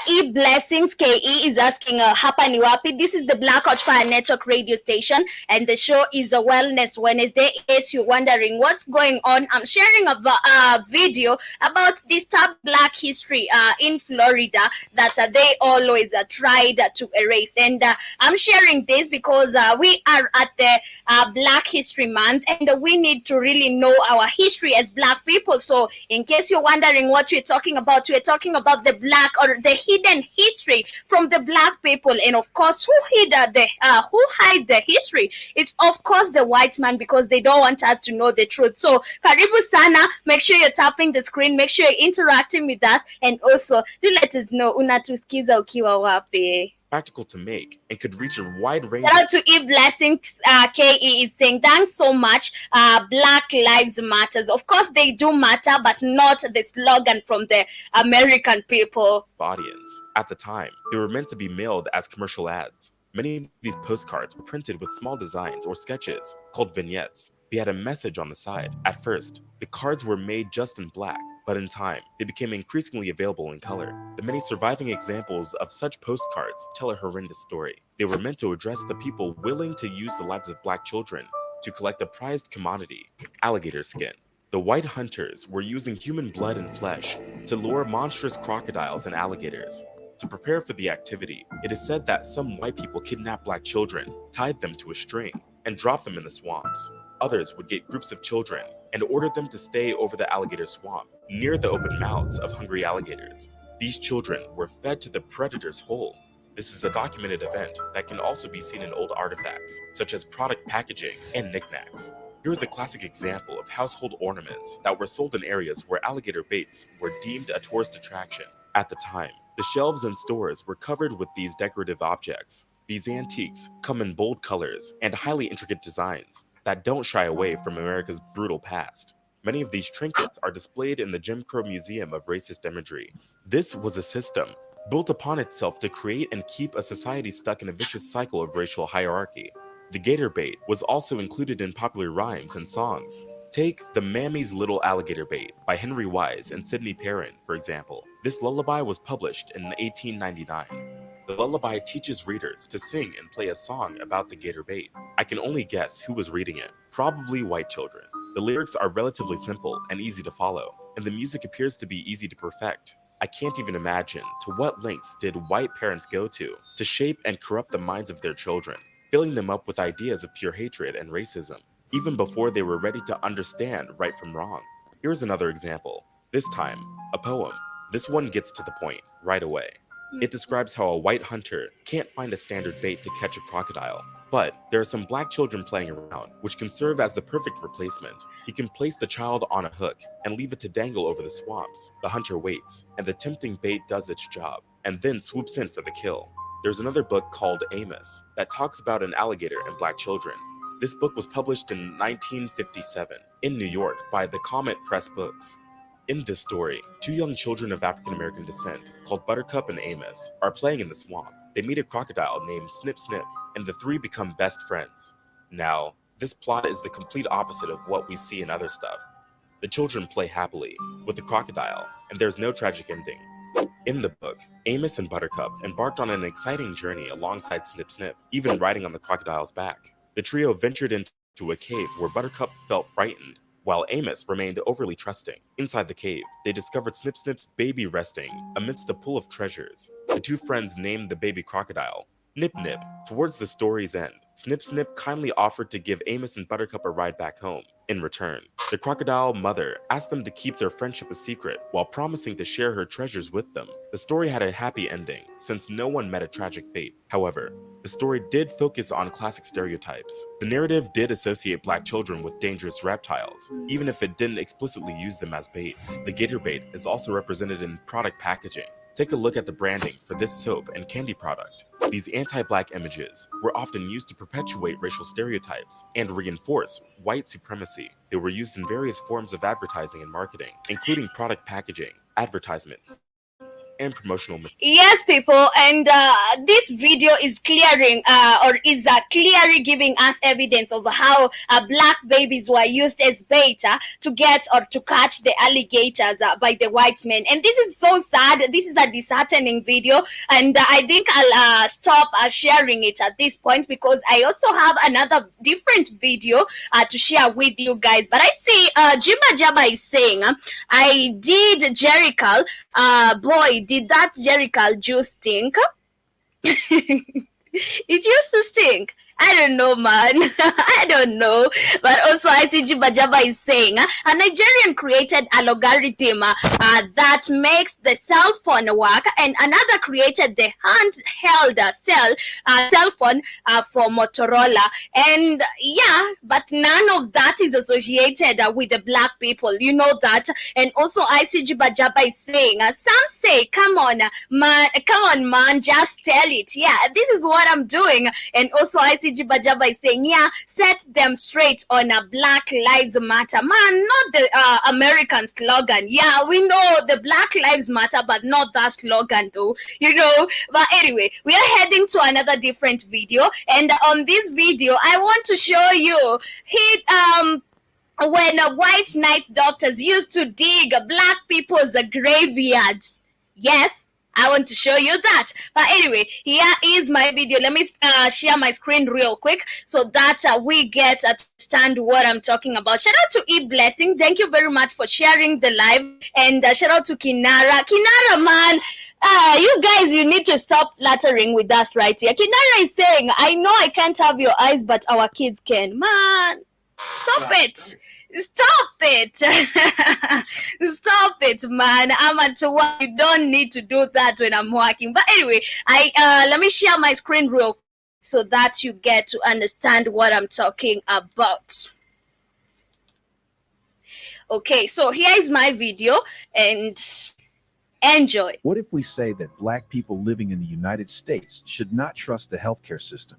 E-Blessings. KE is asking, hapa ni wapi? This is the Black Hot Fire Network radio station, and the show is a Wellness Wednesday. In case you're wondering what's going on, I'm sharing a video about this top black history in Florida that they always tried to erase. And I'm sharing this because we are at the Black History Month, and we need to really know our history as black people. So in case you're wondering what we're talking about about, we're talking about the black or the hidden history from the black people. And of course, who hide the history? It's of course the white man, because they don't want us to know the truth. So karibu sana, make sure you're tapping the screen, make sure you're interacting with us, and also do let us know unatusikiza ukiwa wapi. Practical to make and could reach a wide range. Shout out to E Blessing. KE is saying thanks so much. Black Lives Matters. Of course they do matter, but not the slogan from the American people. Audience. At the time, they were meant to be mailed as commercial ads. Many of these postcards were printed with small designs or sketches called vignettes. They had a message on the side. At first, the cards were made just in black, but in time, they became increasingly available in color. The many surviving examples of such postcards tell a horrendous story. They were meant to address the people willing to use the lives of black children to collect a prized commodity, alligator skin. The white hunters were using human blood and flesh to lure monstrous crocodiles and alligators. To prepare for the activity, it is said that some white people kidnapped black children, tied them to a string, and dropped them in the swamps. Others would get groups of children and order them to stay over the alligator swamp, near the open mouths of hungry alligators. These children were fed to the predator's hole. This is a documented event that can also be seen in old artifacts, such as product packaging and knickknacks. Here is a classic example of household ornaments that were sold in areas where alligator baits were deemed a tourist attraction. At the time, the shelves in stores were covered with these decorative objects. These antiques come in bold colors and highly intricate designs that don't shy away from America's brutal past. Many of these trinkets are displayed in the Jim Crow Museum of Racist Imagery. This was a system built upon itself to create and keep a society stuck in a vicious cycle of racial hierarchy. The gator bait was also included in popular rhymes and songs. Take The Mammy's Little Alligator Bait by Henry Wise and Sidney Perrin, for example. This lullaby was published in 1899. The lullaby teaches readers to sing and play a song about the gator bait. I can only guess who was reading it, probably white children. The lyrics are relatively simple and easy to follow, and the music appears to be easy to perfect. I can't even imagine to what lengths did white parents go to shape and corrupt the minds of their children, filling them up with ideas of pure hatred and racism, even before they were ready to understand right from wrong. Here's another example, this time a poem. This one gets to the point right away. It describes how a white hunter can't find a standard bait to catch a crocodile, but there are some black children playing around, which can serve as the perfect replacement. He can place the child on a hook and leave it to dangle over the swamps. The hunter waits, and the tempting bait does its job, and then swoops in for the kill. There's another book called Amos that talks about an alligator and black children. This book was published in 1957 in New York by the Comet Press Books. In this story, two young children of African American descent, called Buttercup and Amos, are playing in the swamp. They meet a crocodile named Snip Snip, and the three become best friends. Now, this plot is the complete opposite of what we see in other stuff. The children play happily with the crocodile, and there's no tragic ending. In the book, Amos and Buttercup embarked on an exciting journey alongside Snip Snip, even riding on the crocodile's back. The trio ventured into a cave where Buttercup felt frightened, while Amos remained overly trusting. Inside the cave, they discovered Snip Snip's baby resting amidst a pool of treasures. The two friends named the baby crocodile Nip Nip. Towards the story's end, Snip Snip kindly offered to give Amos and Buttercup a ride back home. In return, the crocodile mother asked them to keep their friendship a secret while promising to share her treasures with them. The story had a happy ending, since no one met a tragic fate. However, the story did focus on classic stereotypes. The narrative did associate black children with dangerous reptiles, even if it didn't explicitly use them as bait. The gator bait is also represented in product packaging. Take a look at the branding for this soap and candy product. These anti-black images were often used to perpetuate racial stereotypes and reinforce white supremacy. They were used in various forms of advertising and marketing, including product packaging, advertisements, and promotional materials. Yes, people, and this video is clearly giving us evidence of how black babies were used as bait to get or to catch the alligators by the white men. And this is so sad. This is a disheartening video, and I think I'll stop sharing it at this point, because I also have another different video to share with you guys. But I see Jibba Jabba is saying, I did Jericho. Boy, did that Jericho juice stink? It used to stink. I don't know, man. I don't know. But also, ICG Bajaba is saying a Nigerian created a logarithm that makes the cell phone work, and another created the handheld cell phone for Motorola. And yeah, but none of that is associated with the black people. You know that. And also, ICG Bajaba is saying, some say, come on, man, just tell it. Yeah, this is what I'm doing. And also, ICG Bajaba is saying, yeah, set them straight on a Black Lives Matter. Man, not the American slogan. Yeah, we know the Black Lives Matter, but not that slogan though, you know. But anyway, we are heading to another different video. And on this video, I want to show you when white knight doctors used to dig black people's graveyards. Yes, I want to show you that. But anyway, here is my video. Let me share my screen real quick so that we get to understand what I'm talking about. Shout out to E Blessing. Thank you very much for sharing the live. And shout out to Kinara. Kinara, man. You guys, you need to stop flattering with us right here. Kinara is saying, I know I can't have your eyes, but our kids can. Man, stop it. Stop it. Stop it, man. I'm at work. You don't need to do that when I'm working. But anyway, let me share my screen real quick so that you get to understand what I'm talking about. Okay, so here is my video and enjoy. What if we say that black people living in the United States should not trust the healthcare system?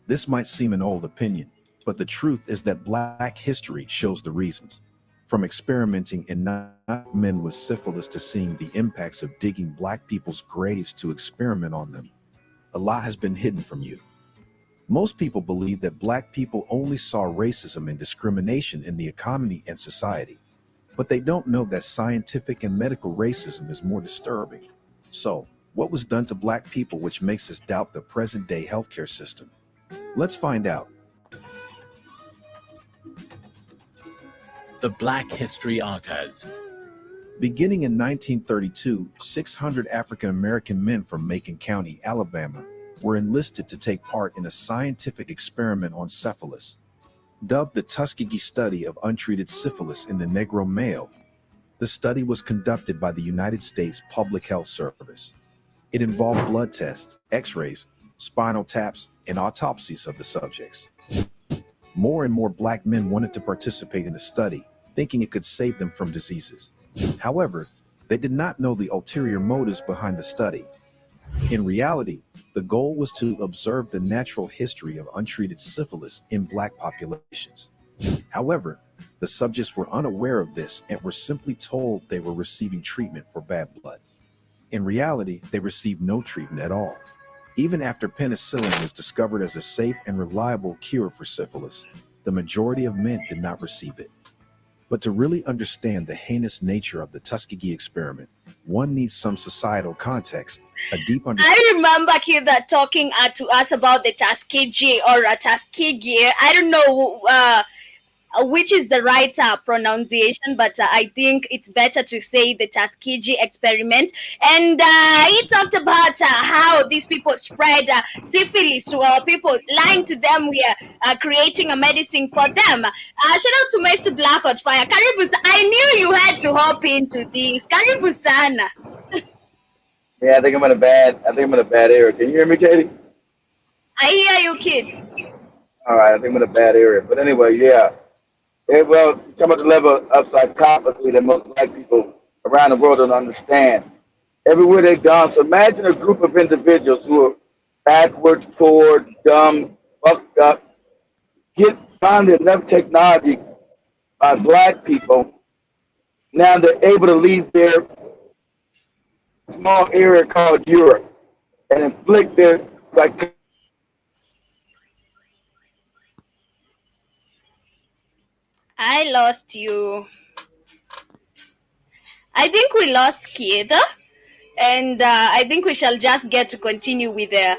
This might seem an old opinion, but the truth is that black history shows the reasons. From experimenting in men with syphilis to seeing the impacts of digging black people's graves to experiment on them, a lot has been hidden from you. Most people believe that black people only saw racism and discrimination in the economy and society, but they don't know that scientific and medical racism is more disturbing. So, what was done to black people which makes us doubt the present-day healthcare system? Let's find out. The Black History Archives. Beginning in 1932, 600 African-American men from Macon County, Alabama, were enlisted to take part in a scientific experiment on syphilis. Dubbed the Tuskegee Study of Untreated Syphilis in the Negro Male, the study was conducted by the United States Public Health Service. It involved blood tests, x-rays, spinal taps, and autopsies of the subjects. More and more black men wanted to participate in the study, thinking it could save them from diseases. However, they did not know the ulterior motives behind the study. In reality, the goal was to observe the natural history of untreated syphilis in black populations. However, the subjects were unaware of this and were simply told they were receiving treatment for bad blood. In reality, they received no treatment at all. Even after penicillin was discovered as a safe and reliable cure for syphilis, the majority of men did not receive it. But to really understand the heinous nature of the Tuskegee experiment, one needs some societal context, a deep understanding. I remember Kida talking to us about the Tuskegee or Tuskegee. I don't know which is the right pronunciation, but I think it's better to say the Tuskegee experiment. And he talked about how these people spread syphilis to our people, lying to them we are creating a medicine for them. Shout out to Messi Blackout Fire. Karibu, I knew you had to hop into this. Karibu sana. Yeah, I think I'm in a bad area. Can you hear me, Katie? I hear you, kid. All right, I think I'm in a bad area. But anyway, yeah. Well, some of the level of psychopathy that most black people around the world don't understand. Everywhere they've gone. So imagine a group of individuals who are backwards, poor, dumb, fucked up, find enough technology by black people. Now they're able to leave their small area called Europe and inflict their psychopathy. I lost you. I think we lost Kid, and I think we shall just get to continue with the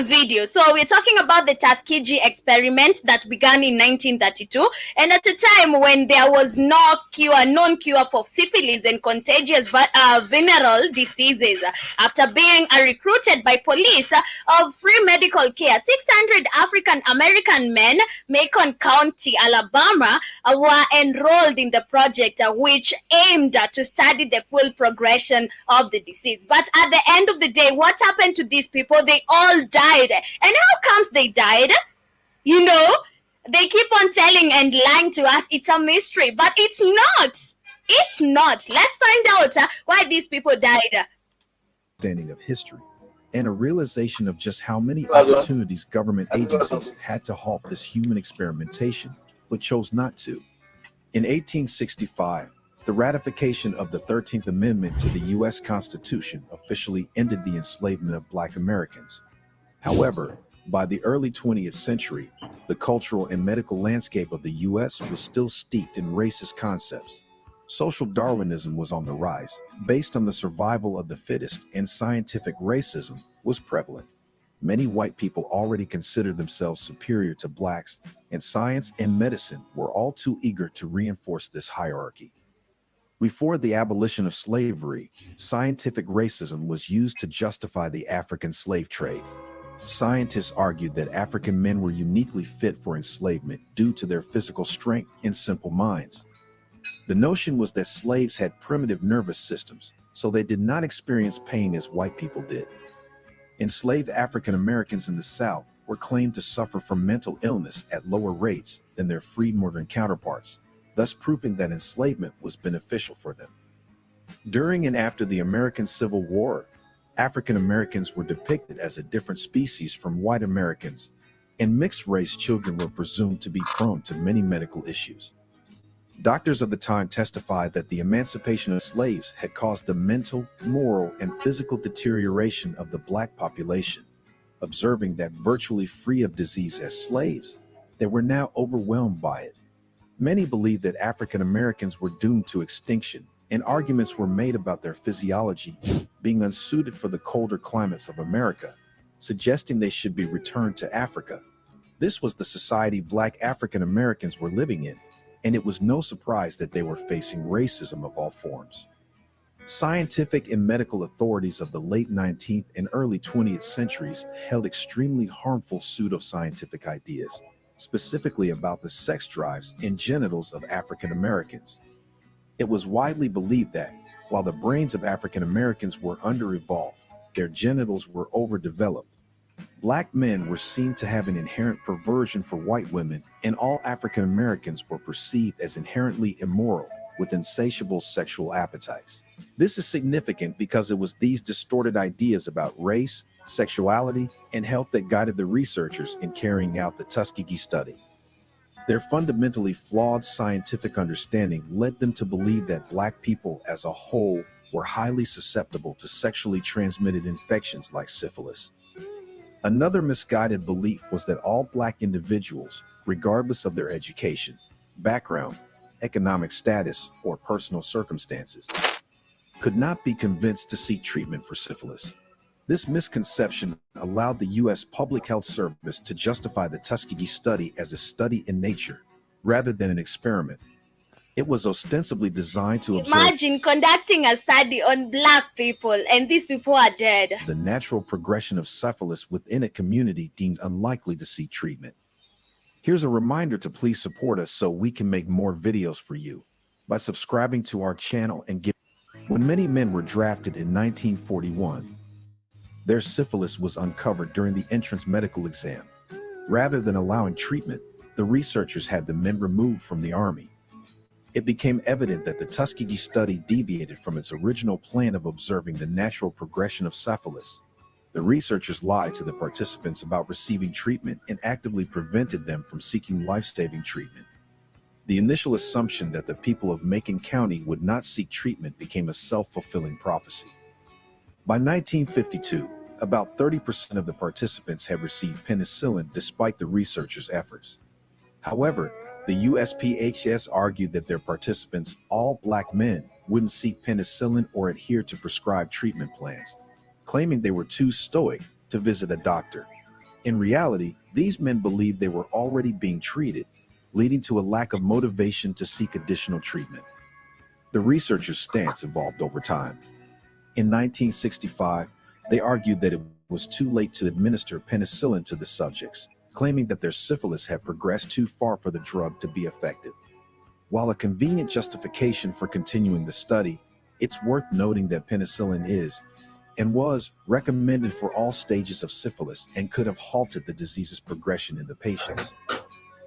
video. So we're talking about the Tuskegee experiment that began in 1932, and at a time when there was no known cure for syphilis and contagious venereal diseases. After being recruited by police of free medical care, 600 African American men, Macon County, Alabama, were enrolled in the project, which aimed to study the full progression of the disease. But at the end of the day, what happened to these people? They all died. And how comes they died? You know, they keep on telling and lying to us it's a mystery, but it's not. It's not. Let's find out why these people died. Understanding of history and a realization of just how many opportunities government agencies had to halt this human experimentation, but chose not to. In 1865, the ratification of the 13th Amendment to the U.S. Constitution officially ended the enslavement of Black Americans. However, by the early 20th century, the cultural and medical landscape of the U.S. was still steeped in racist concepts. Social Darwinism was on the rise, based on the survival of the fittest, and scientific racism was prevalent. Many white people already considered themselves superior to blacks, and science and medicine were all too eager to reinforce this hierarchy. Before the abolition of slavery, scientific racism was used to justify the African slave trade. Scientists argued that African men were uniquely fit for enslavement due to their physical strength and simple minds. The notion was that slaves had primitive nervous systems, so they did not experience pain as white people did. Enslaved African Americans in the South were claimed to suffer from mental illness at lower rates than their free Northern counterparts, thus proving that enslavement was beneficial for them. During and after the American Civil War, African Americans were depicted as a different species from white Americans, and mixed-race children were presumed to be prone to many medical issues. Doctors of the time testified that the emancipation of slaves had caused the mental, moral, and physical deterioration of the Black population, observing that virtually free of disease as slaves, they were now overwhelmed by it. Many believed that African Americans were doomed to extinction, and arguments were made about their physiology being unsuited for the colder climates of America, suggesting they should be returned to Africa. This was the society Black African Americans were living in, and it was no surprise that they were facing racism of all forms. Scientific and medical authorities of the late 19th and early 20th centuries held extremely harmful pseudoscientific ideas, specifically about the sex drives and genitals of African Americans. It was widely believed that, while the brains of African Americans were under-evolved, their genitals were overdeveloped. Black men were seen to have an inherent perversion for white women, and all African Americans were perceived as inherently immoral, with insatiable sexual appetites. This is significant because it was these distorted ideas about race, sexuality, and health that guided the researchers in carrying out the Tuskegee study. Their fundamentally flawed scientific understanding led them to believe that Black people as a whole were highly susceptible to sexually transmitted infections like syphilis. Another misguided belief was that all Black individuals, regardless of their education, background, economic status, or personal circumstances, could not be convinced to seek treatment for syphilis. This misconception allowed the U.S. Public Health Service to justify the Tuskegee study as a study in nature, rather than an experiment. It was ostensibly designed to observe Imagine conducting a study on Black people and these people are dead. the natural progression of syphilis within a community deemed unlikely to seek treatment. Here's a reminder to please support us so we can make more videos for you by subscribing to our channel and give. When many men were drafted in 1941, their syphilis was uncovered during the entrance medical exam. Rather than allowing treatment, the researchers had the men removed from the Army. It became evident that the Tuskegee study deviated from its original plan of observing the natural progression of syphilis. The researchers lied to the participants about receiving treatment and actively prevented them from seeking life-saving treatment. The initial assumption that the people of Macon County would not seek treatment became a self-fulfilling prophecy. By 1952, about 30% of the participants had received penicillin despite the researchers' efforts. However, the USPHS argued that their participants, all Black men, wouldn't seek penicillin or adhere to prescribed treatment plans, claiming they were too stoic to visit a doctor. In reality, these men believed they were already being treated, leading to a lack of motivation to seek additional treatment. The researchers' stance evolved over time. In 1965, they argued that it was too late to administer penicillin to the subjects, claiming that their syphilis had progressed too far for the drug to be effective. While a convenient justification for continuing the study, it's worth noting that penicillin is, and was, recommended for all stages of syphilis and could have halted the disease's progression in the patients.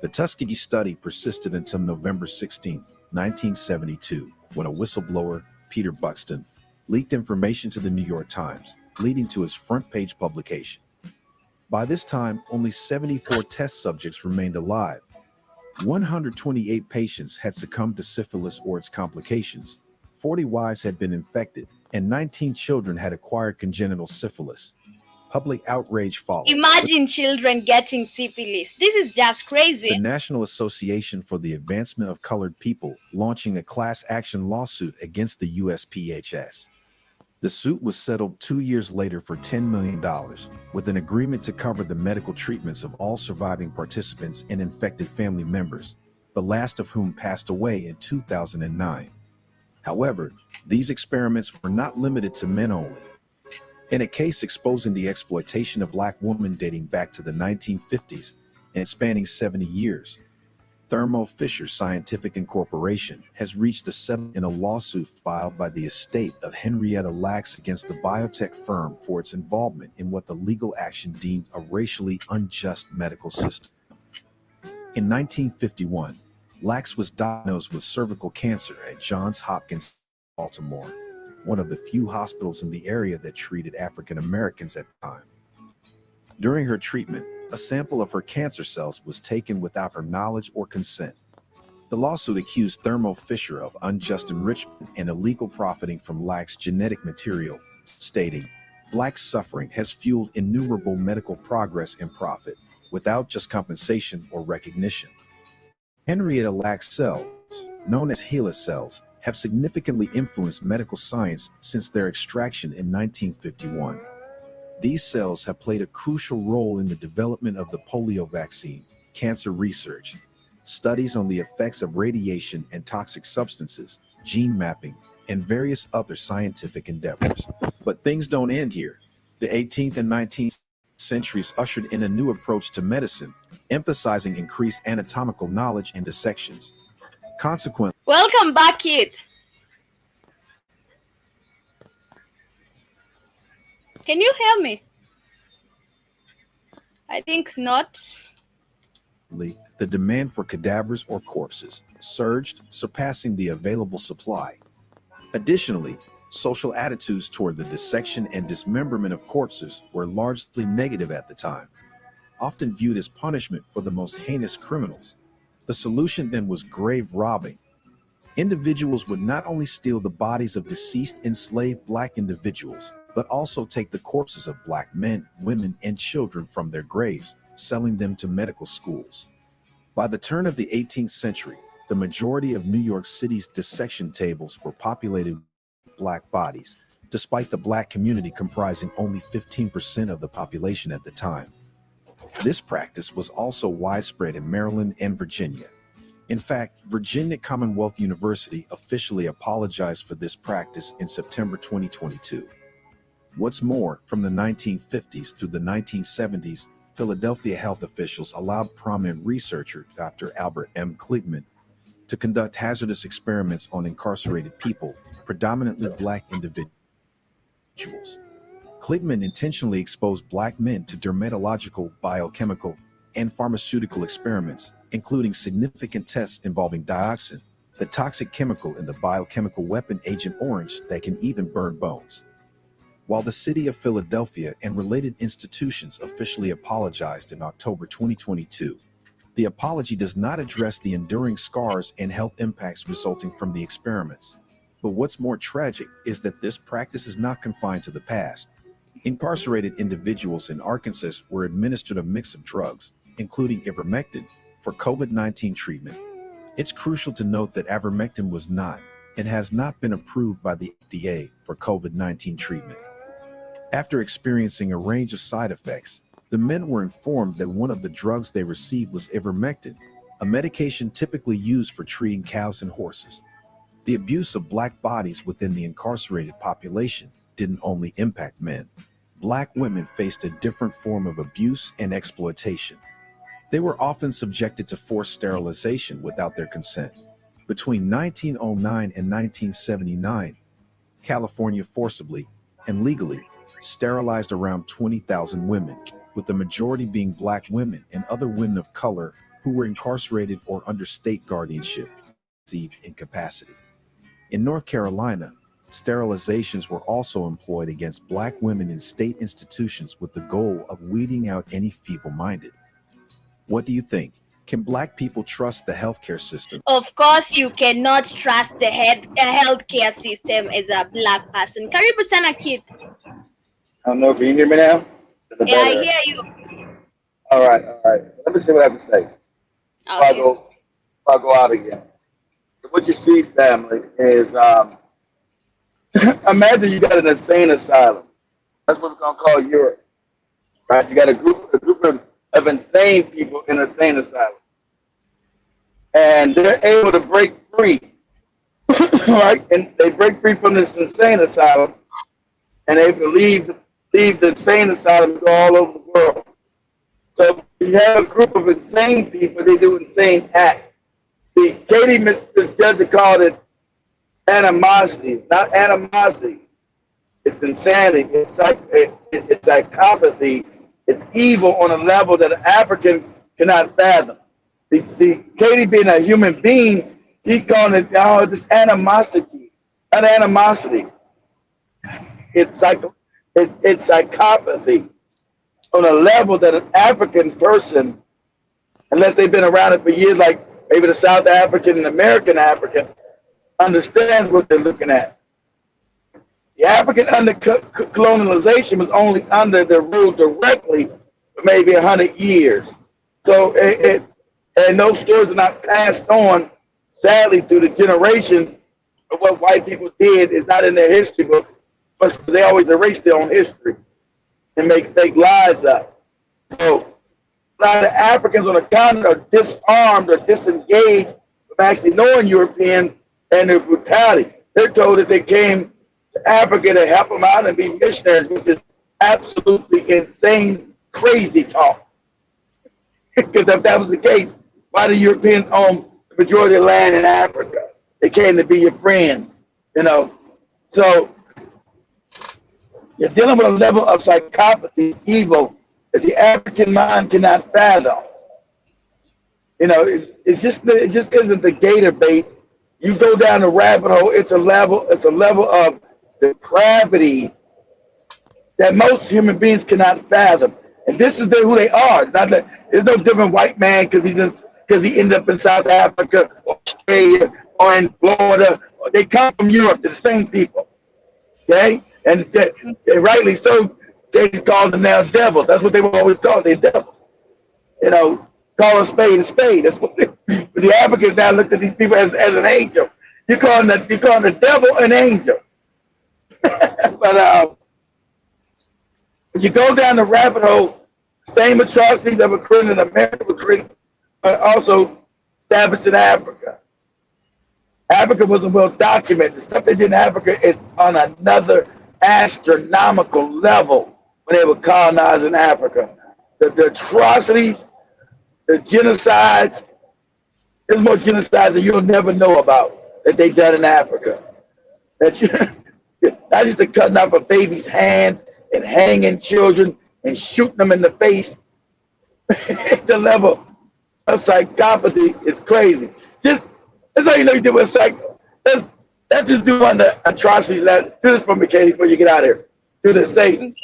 The Tuskegee study persisted until November 16, 1972, when a whistleblower, Peter Buxton, leaked information to the New York Times, leading to his front-page publication. By this time, only 74 test subjects remained alive. 128 patients had succumbed to syphilis or its complications, 40 wives had been infected, and 19 children had acquired congenital syphilis. Public outrage followed. Imagine children getting syphilis. This is just The crazy. National Association for the Advancement of Colored People launching a class action lawsuit against the USPHS. The suit was settled 2 years later for $10 million, with an agreement to cover the medical treatments of all surviving participants and infected family members, the last of whom passed away in 2009. However, these experiments were not limited to men only. In a case exposing the exploitation of Black women dating back to the 1950s and spanning 70 years, Thermo Fisher Scientific Incorporation has reached a settlement in a lawsuit filed by the estate of Henrietta Lacks against the biotech firm for its involvement in what the legal action deemed a racially unjust medical system. In 1951, Lacks was diagnosed with cervical cancer at Johns Hopkins, Baltimore, one of the few hospitals in the area that treated African Americans at the time. During her treatment, a sample of her cancer cells was taken without her knowledge or consent. The lawsuit accused Thermo Fisher of unjust enrichment and illegal profiting from Lack's genetic material, stating, "Black suffering has fueled innumerable medical progress and profit, without just compensation or recognition." Henrietta Lacks cells, known as HeLa cells, have significantly influenced medical science since their extraction in 1951. These cells have played a crucial role in the development of the polio vaccine, cancer research, studies on the effects of radiation and toxic substances, gene mapping, and various other scientific endeavors. But things don't end here. The 18th and 19th centuries ushered in a new approach to medicine, emphasizing increased anatomical knowledge and dissections. Consequently, Welcome back, Keith. Can you hear me? I think not. the demand for cadavers or corpses surged, surpassing the available supply. Additionally, social attitudes toward the dissection and dismemberment of corpses were largely negative at the time, often viewed as punishment for the most heinous criminals. The solution then was grave robbing. Individuals would not only steal the bodies of deceased enslaved Black individuals, but also take the corpses of Black men, women, and children from their graves, selling them to medical schools. By the turn of the 18th century, the majority of New York City's dissection tables were populated with Black bodies, despite the Black community comprising only 15% of the population at the time. This practice was also widespread in Maryland and Virginia. In fact, Virginia Commonwealth University officially apologized for this practice in September 2022. What's more, from the 1950s through the 1970s, Philadelphia health officials allowed prominent researcher Dr. Albert M. Kligman to conduct hazardous experiments on incarcerated people, predominantly Black individuals. Kligman intentionally exposed Black men to dermatological, biochemical, and pharmaceutical experiments, including significant tests involving dioxin, the toxic chemical in the biochemical weapon Agent Orange that can even burn bones. While the city of Philadelphia and related institutions officially apologized in October 2022, the apology does not address the enduring scars and health impacts resulting from the experiments. But what's more tragic is that this practice is not confined to the past. Incarcerated individuals in Arkansas were administered a mix of drugs, including ivermectin, for COVID-19 treatment. It's crucial to note that ivermectin was not and has not been approved by the FDA for COVID-19 treatment. After experiencing a range of side effects, The men were informed that one of the drugs they received was ivermectin, a medication typically used for treating cows and horses. The abuse of Black bodies within the incarcerated population didn't only impact men. Black women faced a different form of abuse and exploitation. They were often subjected to forced sterilization without their consent. Between 1909 and 1979, California forcibly and legally sterilized around 20,000 women, with the majority being Black women and other women of color who were incarcerated or under state guardianship, received incapacity. In North Carolina, sterilizations were also employed against Black women in state institutions with the goal of weeding out any feeble-minded. What do you think? Can Black people trust the healthcare system? Of course, you cannot trust the healthcare system as a Black person. Karibu sana Keith. I don't know if you hear me now. Yeah, I hear you. All right. Let me see what I have to say. Okay. Before I go out again. What you see, family, is imagine you got an insane asylum. That's what we're gonna call Europe, right? You got a group of insane people in an insane asylum, and they're able to break free, right? And they break free from this insane asylum, and they leave the insane asylum and go all over the world. So you have a group of insane people. They do insane acts. See, Katie misjudged called it animosity. It's not animosity. It's insanity. It's psychopathy. It's evil on a level that an African cannot fathom. See, Katie being a human being, she called it this animosity. Not animosity. It's psychopathy on a level that an African person, unless they've been around it for years, like maybe the South African and American African, understands what they're looking at. The African under colonialization was only under the rule directly for maybe 100 years. So and those stories are not passed on, sadly, through the generations of what white people did is not in their history books, but they always erase their own history and make fake lies up. So a lot of Africans on the continent are disarmed or disengaged from actually knowing European and their brutality. They're told that they came to Africa to help them out and be missionaries, which is absolutely insane, crazy talk. Because if that was the case, why do Europeans own the majority of land in Africa? They came to be your friends, you know. So you're dealing with a level of psychopathy, evil, that the African mind cannot fathom. You know, it just isn't the gator bait. You go down the rabbit hole, it's a level of depravity that most human beings cannot fathom. And this is who they are. There's no different white man because he ended up in South Africa or Australia or in Florida. They come from Europe. They're the same people. Okay? And they rightly so, they call them now devils. That's what they were always called. They're devils. You know, call a spade a spade. That's what the Africans now looked at these people as an angel. You're calling the devil an angel. But when you go down the rabbit hole, same atrocities that were occurring in America were also established in Africa. Africa wasn't well documented. The stuff they did in Africa is on another astronomical level when they were colonizing Africa. The atrocities, the genocides, there's more genocides that you'll never know about that they done in Africa. That not just the cutting off of babies' hands and hanging children and shooting them in the face. The level of psychopathy is crazy. That's how you know you deal with psycho. Let's just do on the atrocities. Do this for me, Katie, before you get out of here. Do this. Say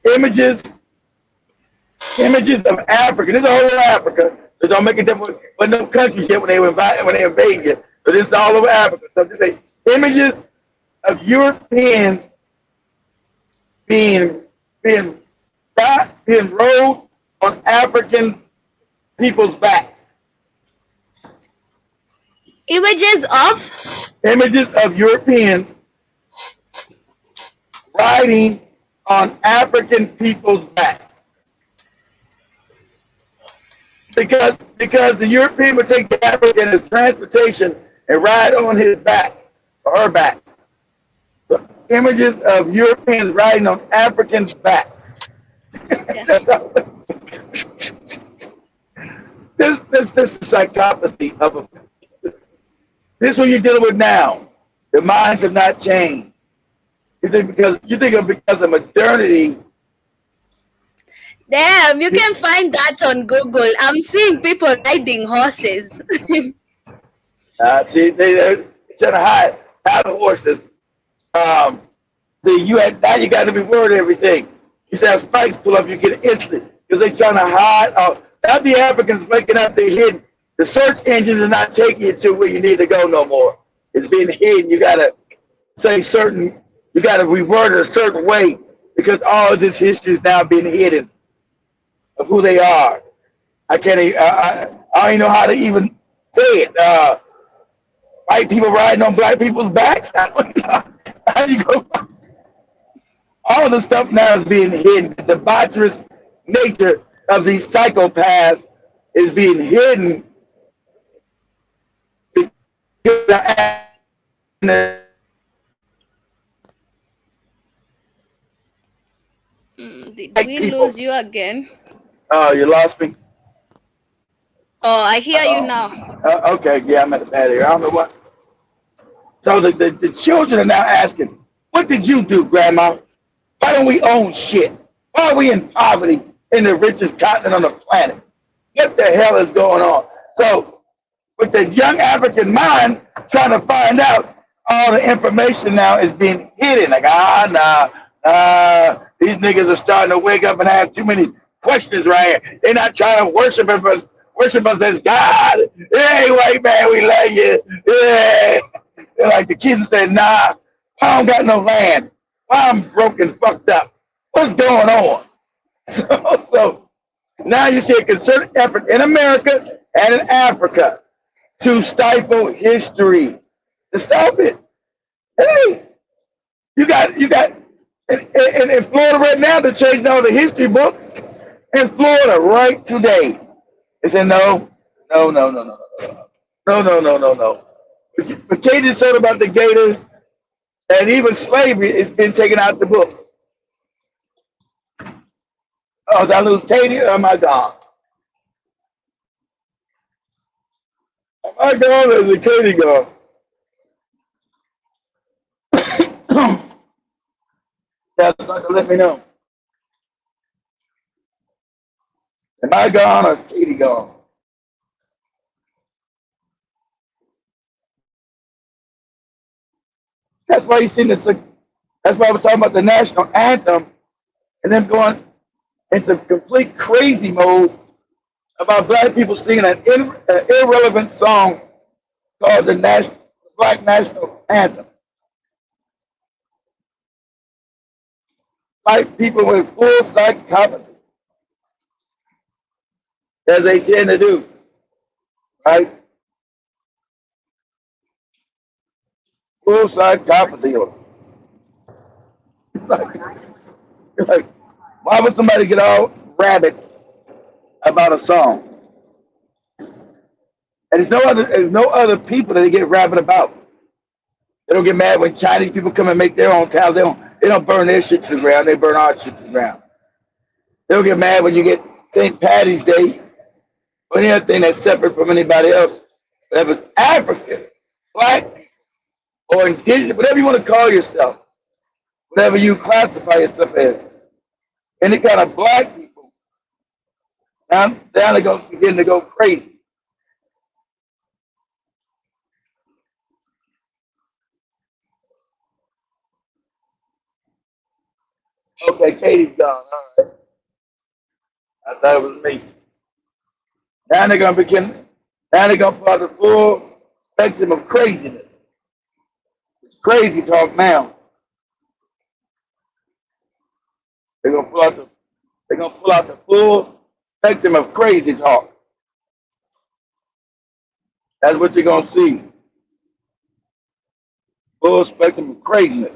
images of Africa. This is all over Africa. So don't make a difference. But no countries yet when they invade you. So this is all over Africa. So just say images of Europeans being rode on African people's backs. Images of Europeans riding on African people's backs. because the European would take the African as transportation and ride on his back or her back. So images of Europeans riding on Africans' backs. This is psychopathy of a. This is what you're dealing with now. The minds have not changed. You think because of modernity. Damn, you can find that on Google. I'm seeing people riding horses. See, they're trying to hide horses. See, now you got to be worried of everything. You say spikes pull up, you get it instantly because they're trying to hide. Now the Africans waking up, they're hidden. The search engines are not taking you to where you need to go no more. It's being hidden. You got to say you got to reword it a certain way because all of this history is now being hidden of who they are. I can't. I don't even know how to even say it. White people riding on black people's backs. How do you go? All the stuff now is being hidden. The debaucherous nature of these psychopaths is being hidden. Did we lose you again? Oh, you lost me? Oh, I hear you now. Okay, yeah, I'm at the bad area. I don't know what. So the children are now asking, what did you do, Grandma? Why don't we own shit? Why are we in poverty in the richest continent on the planet? What the hell is going on? So with the young African mind trying to find out, all the information now is being hidden. Like, these niggas are starting to wake up and ask too many questions right here. They're not trying to worship us as God. Hey, white man, we love you. Yeah. They're like the kids said, nah, I don't got no land. I'm broke and fucked up. What's going on? So now you see a concerted effort in America and in Africa to stifle history. To stop it. Hey, you got in Florida right now, they're changing all the history books in Florida right today. They said no. But Katie said about the Gators and even slavery has been taken out the books. Oh, did I lose Katie or am I gone? Am I gone or is Katie gone? Yeah, let me know. Am I gone or is Katie gone? That's why you see this. That's why we're talking about the national anthem and then going into complete crazy mode about black people singing an irrelevant song called the Black National Anthem. White people with full psychopathy, as they tend to do, right? Full psychopathy. Like, why would somebody get all rabid about a song? And there's no other people that they get rabid about. They don't get mad when Chinese people come and make their own towns. They don't burn their shit to the ground. They burn our shit to the ground. They don't get mad when you get St. Patty's Day or anything that's separate from anybody else. Whether it's African, black, or indigenous, whatever you want to call yourself, whatever you classify yourself as, any kind of black people, now they're going to begin to go crazy. Okay, Katie's gone. All right. I thought it was me. Now they're going to pull out the full spectrum of craziness. It's crazy talk now. They're going to pull out the full spectrum of crazy talk. That's what you're going to see. Full spectrum of craziness.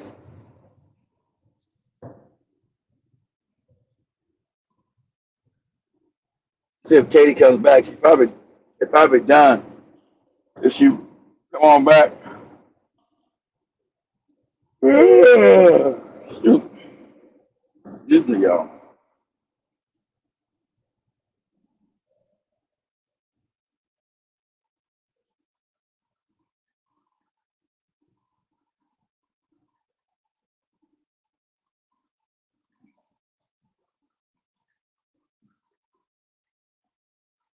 See if Katie comes back. They're probably done. If she come on back. Shoot. Excuse me, y'all.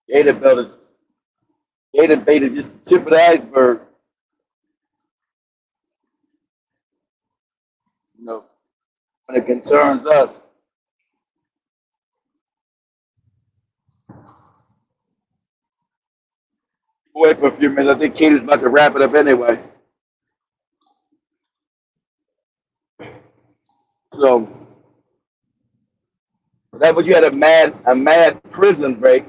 Gator bait is just the tip of the iceberg. You know, when it concerns us. Wait for a few minutes. I think Katie's about to wrap it up anyway. So that was you had a mad prison break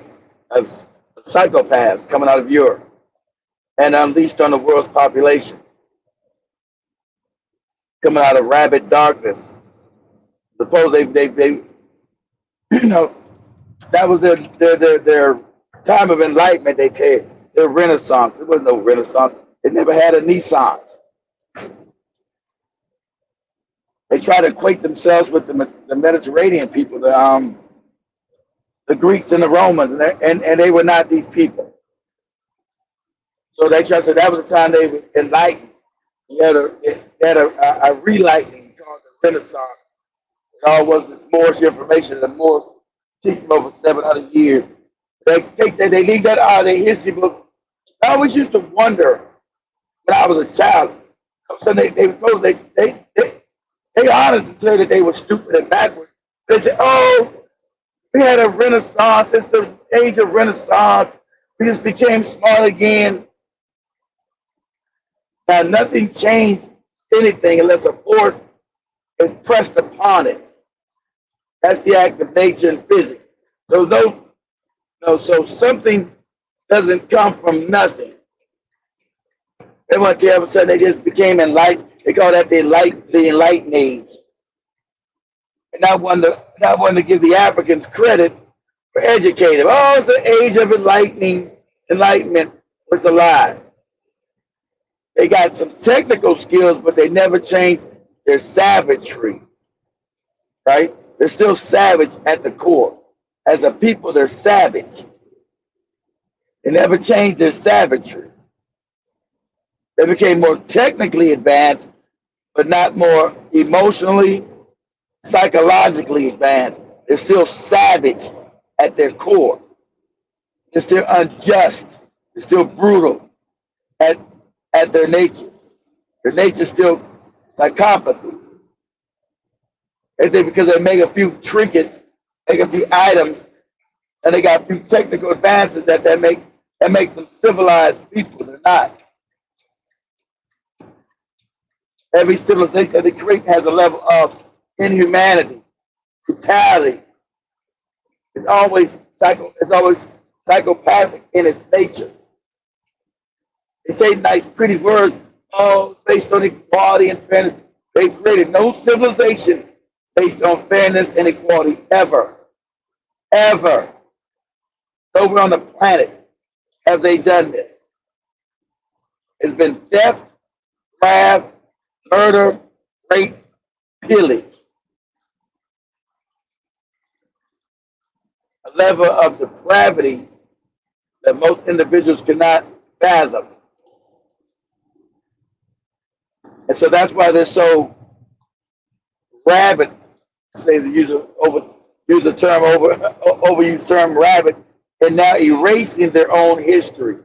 of psychopaths coming out of Europe and unleashed on the world's population, coming out of rabid darkness. Suppose they you know, that was their time of enlightenment. They say their Renaissance. There was no Renaissance. They never had a Renaissance. They try to equate themselves with the Mediterranean people, the Greeks and the Romans, and they were not these people. So they try to say that was the time they were enlightened. They had a re-lightening called the Renaissance. It all was this Moorish information, the Moors teach them over 700 years. They leave that out of their history books. I always used to wonder when I was a child. So they honest and say that they were stupid and backwards. They say, oh, we had a Renaissance. It's the age of Renaissance. We just became smart again. Now, nothing changed anything unless a force is pressed upon it. That's the act of nature and physics. So so something doesn't come from nothing. They want to all of a sudden they just became enlightened. They call that the enlightened age. And I want to give the Africans credit for educating. Oh, it's the age of enlightenment. It's a lie. They got some technical skills, but they never changed their savagery. Right? They're still savage at the core. As a people, they're savage. They never changed their savagery. They became more technically advanced, but not more emotionally, psychologically advanced. They're still savage at their core. They're still unjust. They're still brutal at their nature. Their nature is still psychopathy. They think because they make a few trinkets, make a few items, and they got a few technical advances that make them civilized people. They're not. Every civilization that they create has a level of inhumanity, brutality. It's always psychopathic in its nature. They say nice, pretty words, based on equality and fairness. They've created no civilization based on fairness and equality ever. Ever. Nowhere on the planet have they done this. It's been theft, theft, murder, rape, pillage. A level of depravity that most individuals cannot fathom. And so that's why they're so rabid, say the overused term rabid, and now erasing their own history.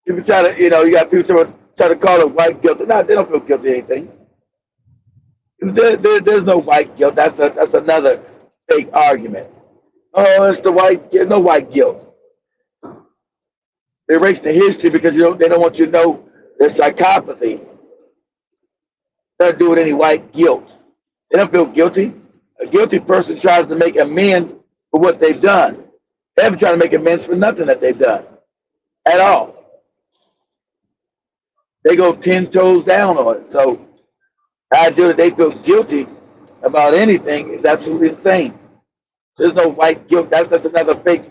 People try to, you got people try to call it white guilt. They don't feel guilty of anything. There's no white guilt. That's another fake argument. Oh, it's the white guilt. No white guilt. They erase the history because they don't want you to know their psychopathy. They're not doing any white guilt. They don't feel guilty. A guilty person tries to make amends for what they've done. They haven't tried to make amends for nothing that they've done at all. They go 10 toes down on it. So the idea that they feel guilty about anything is absolutely insane. There's no white guilt. That's another fake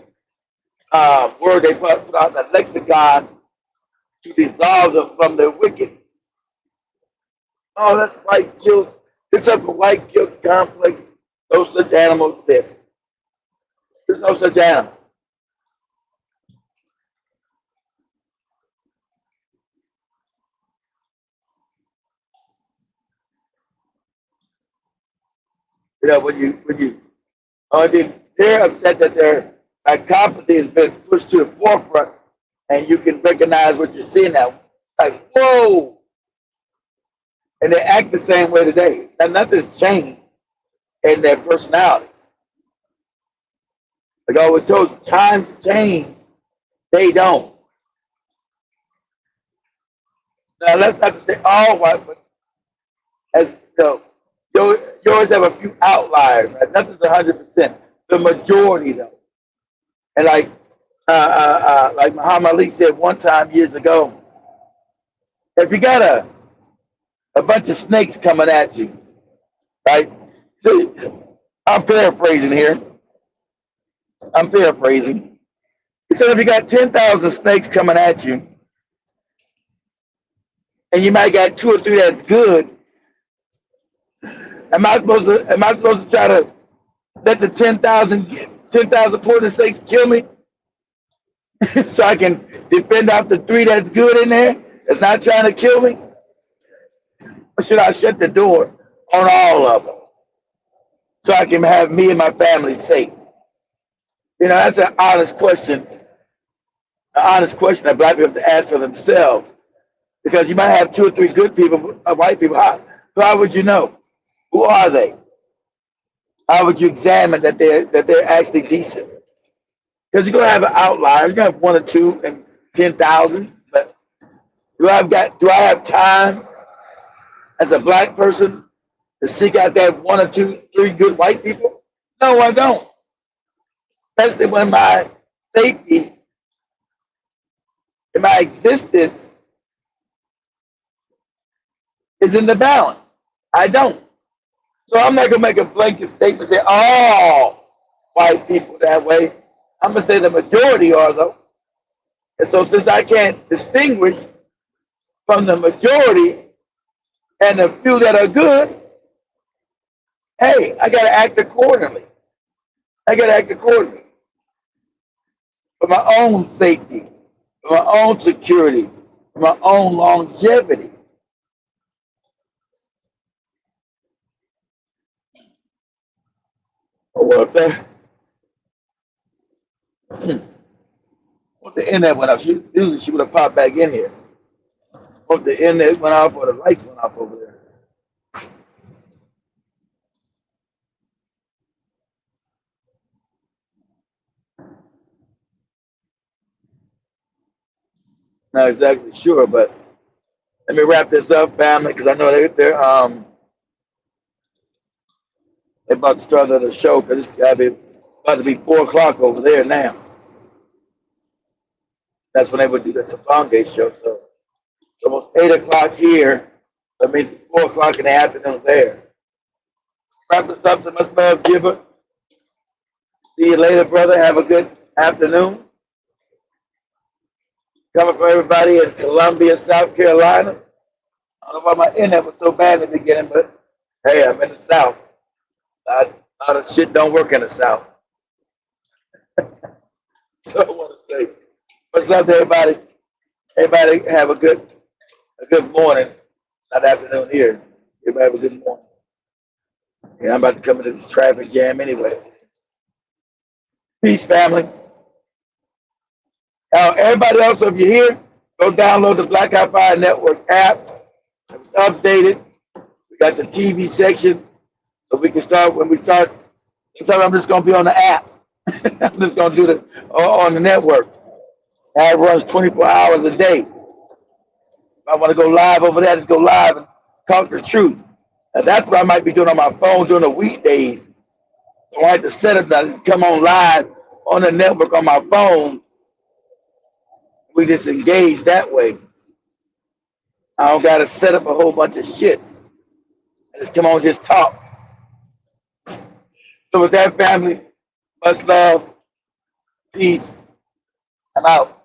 word they put out in the lexicon to dissolve them from their wickedness. Oh, that's white guilt. It's a white guilt complex. No such animal exists. There's no such animal. You know, when you they're upset that their psychopathy has been pushed to the forefront, and you can recognize what you're seeing now. Like, whoa! And they act the same way today. And nothing's changed in their personalities. Like I always told you, times change, they don't. Now that's not to say all white, but as you always have a few outliers, right? Nothing's 100%. The majority though. And like Muhammad Ali said one time years ago, if you got a bunch of snakes coming at you, right? See, I'm paraphrasing here. I'm paraphrasing. He said if you got 10,000 snakes coming at you, and you might got 2 or 3 that's good, am I supposed to try to let the 10,000 poison snakes kill me? So I can defend off the 3 that's good in there that's not trying to kill me? Or should I shut the door on all of them so I can have me and my family safe? You know, that's an honest question. An honest question that black people have to ask for themselves. Because you might have 2 or 3 good people, white people. How would you know? Who are they? How would you examine that they're actually decent? Because you're gonna have an outlier. You're gonna have 1 or 2 and 10,000. But do I have time as a black person to seek out that 1 or 2, 3 good white people? No, I don't. Especially when my safety and my existence is in the balance. I don't. So I'm not gonna make a blanket statement and say all white people that way. I'm gonna say the majority are though. And so since I can't distinguish from the majority and the few that are good, hey, I gotta act accordingly. For my own safety, for my own security, for my own longevity. Well, if the internet went off, usually she would have popped back in here. If the internet went off or the lights went off over there. Not exactly sure, but let me wrap this up, family, because I know they're about to start the show because it's about to be 4 o'clock over there now. That's when they would do the Tafanga show. So it's almost 8 o'clock here. That means it's 4 o'clock in the afternoon there. Wrap this up. So much love, Giver. See you later, brother. Have a good afternoon. Coming from everybody in Columbia, South Carolina. I don't know why my internet was so bad in the beginning, but hey, I'm in the South. A lot of shit don't work in the South. So I want to say much love to everybody. Everybody have a good morning. Not afternoon here. Everybody have a good morning. Yeah, I'm about to come into this traffic jam anyway. Peace, family. Everybody else, if you're here, go download the Black Eye Fire Network app. It's updated. We got the TV section. So we can start, when we start, sometimes I'm just going to be on the app. I'm just going to do it on the network. That runs 24 hours a day. If I want to go live over there, just go live and talk the truth. And that's what I might be doing on my phone during the weekdays. So I have to set up that. Just come on live on the network on my phone. We just engage that way. I don't got to set up a whole bunch of shit. I just come on, just talk. So with that, family, Much love. Peace. I'm out.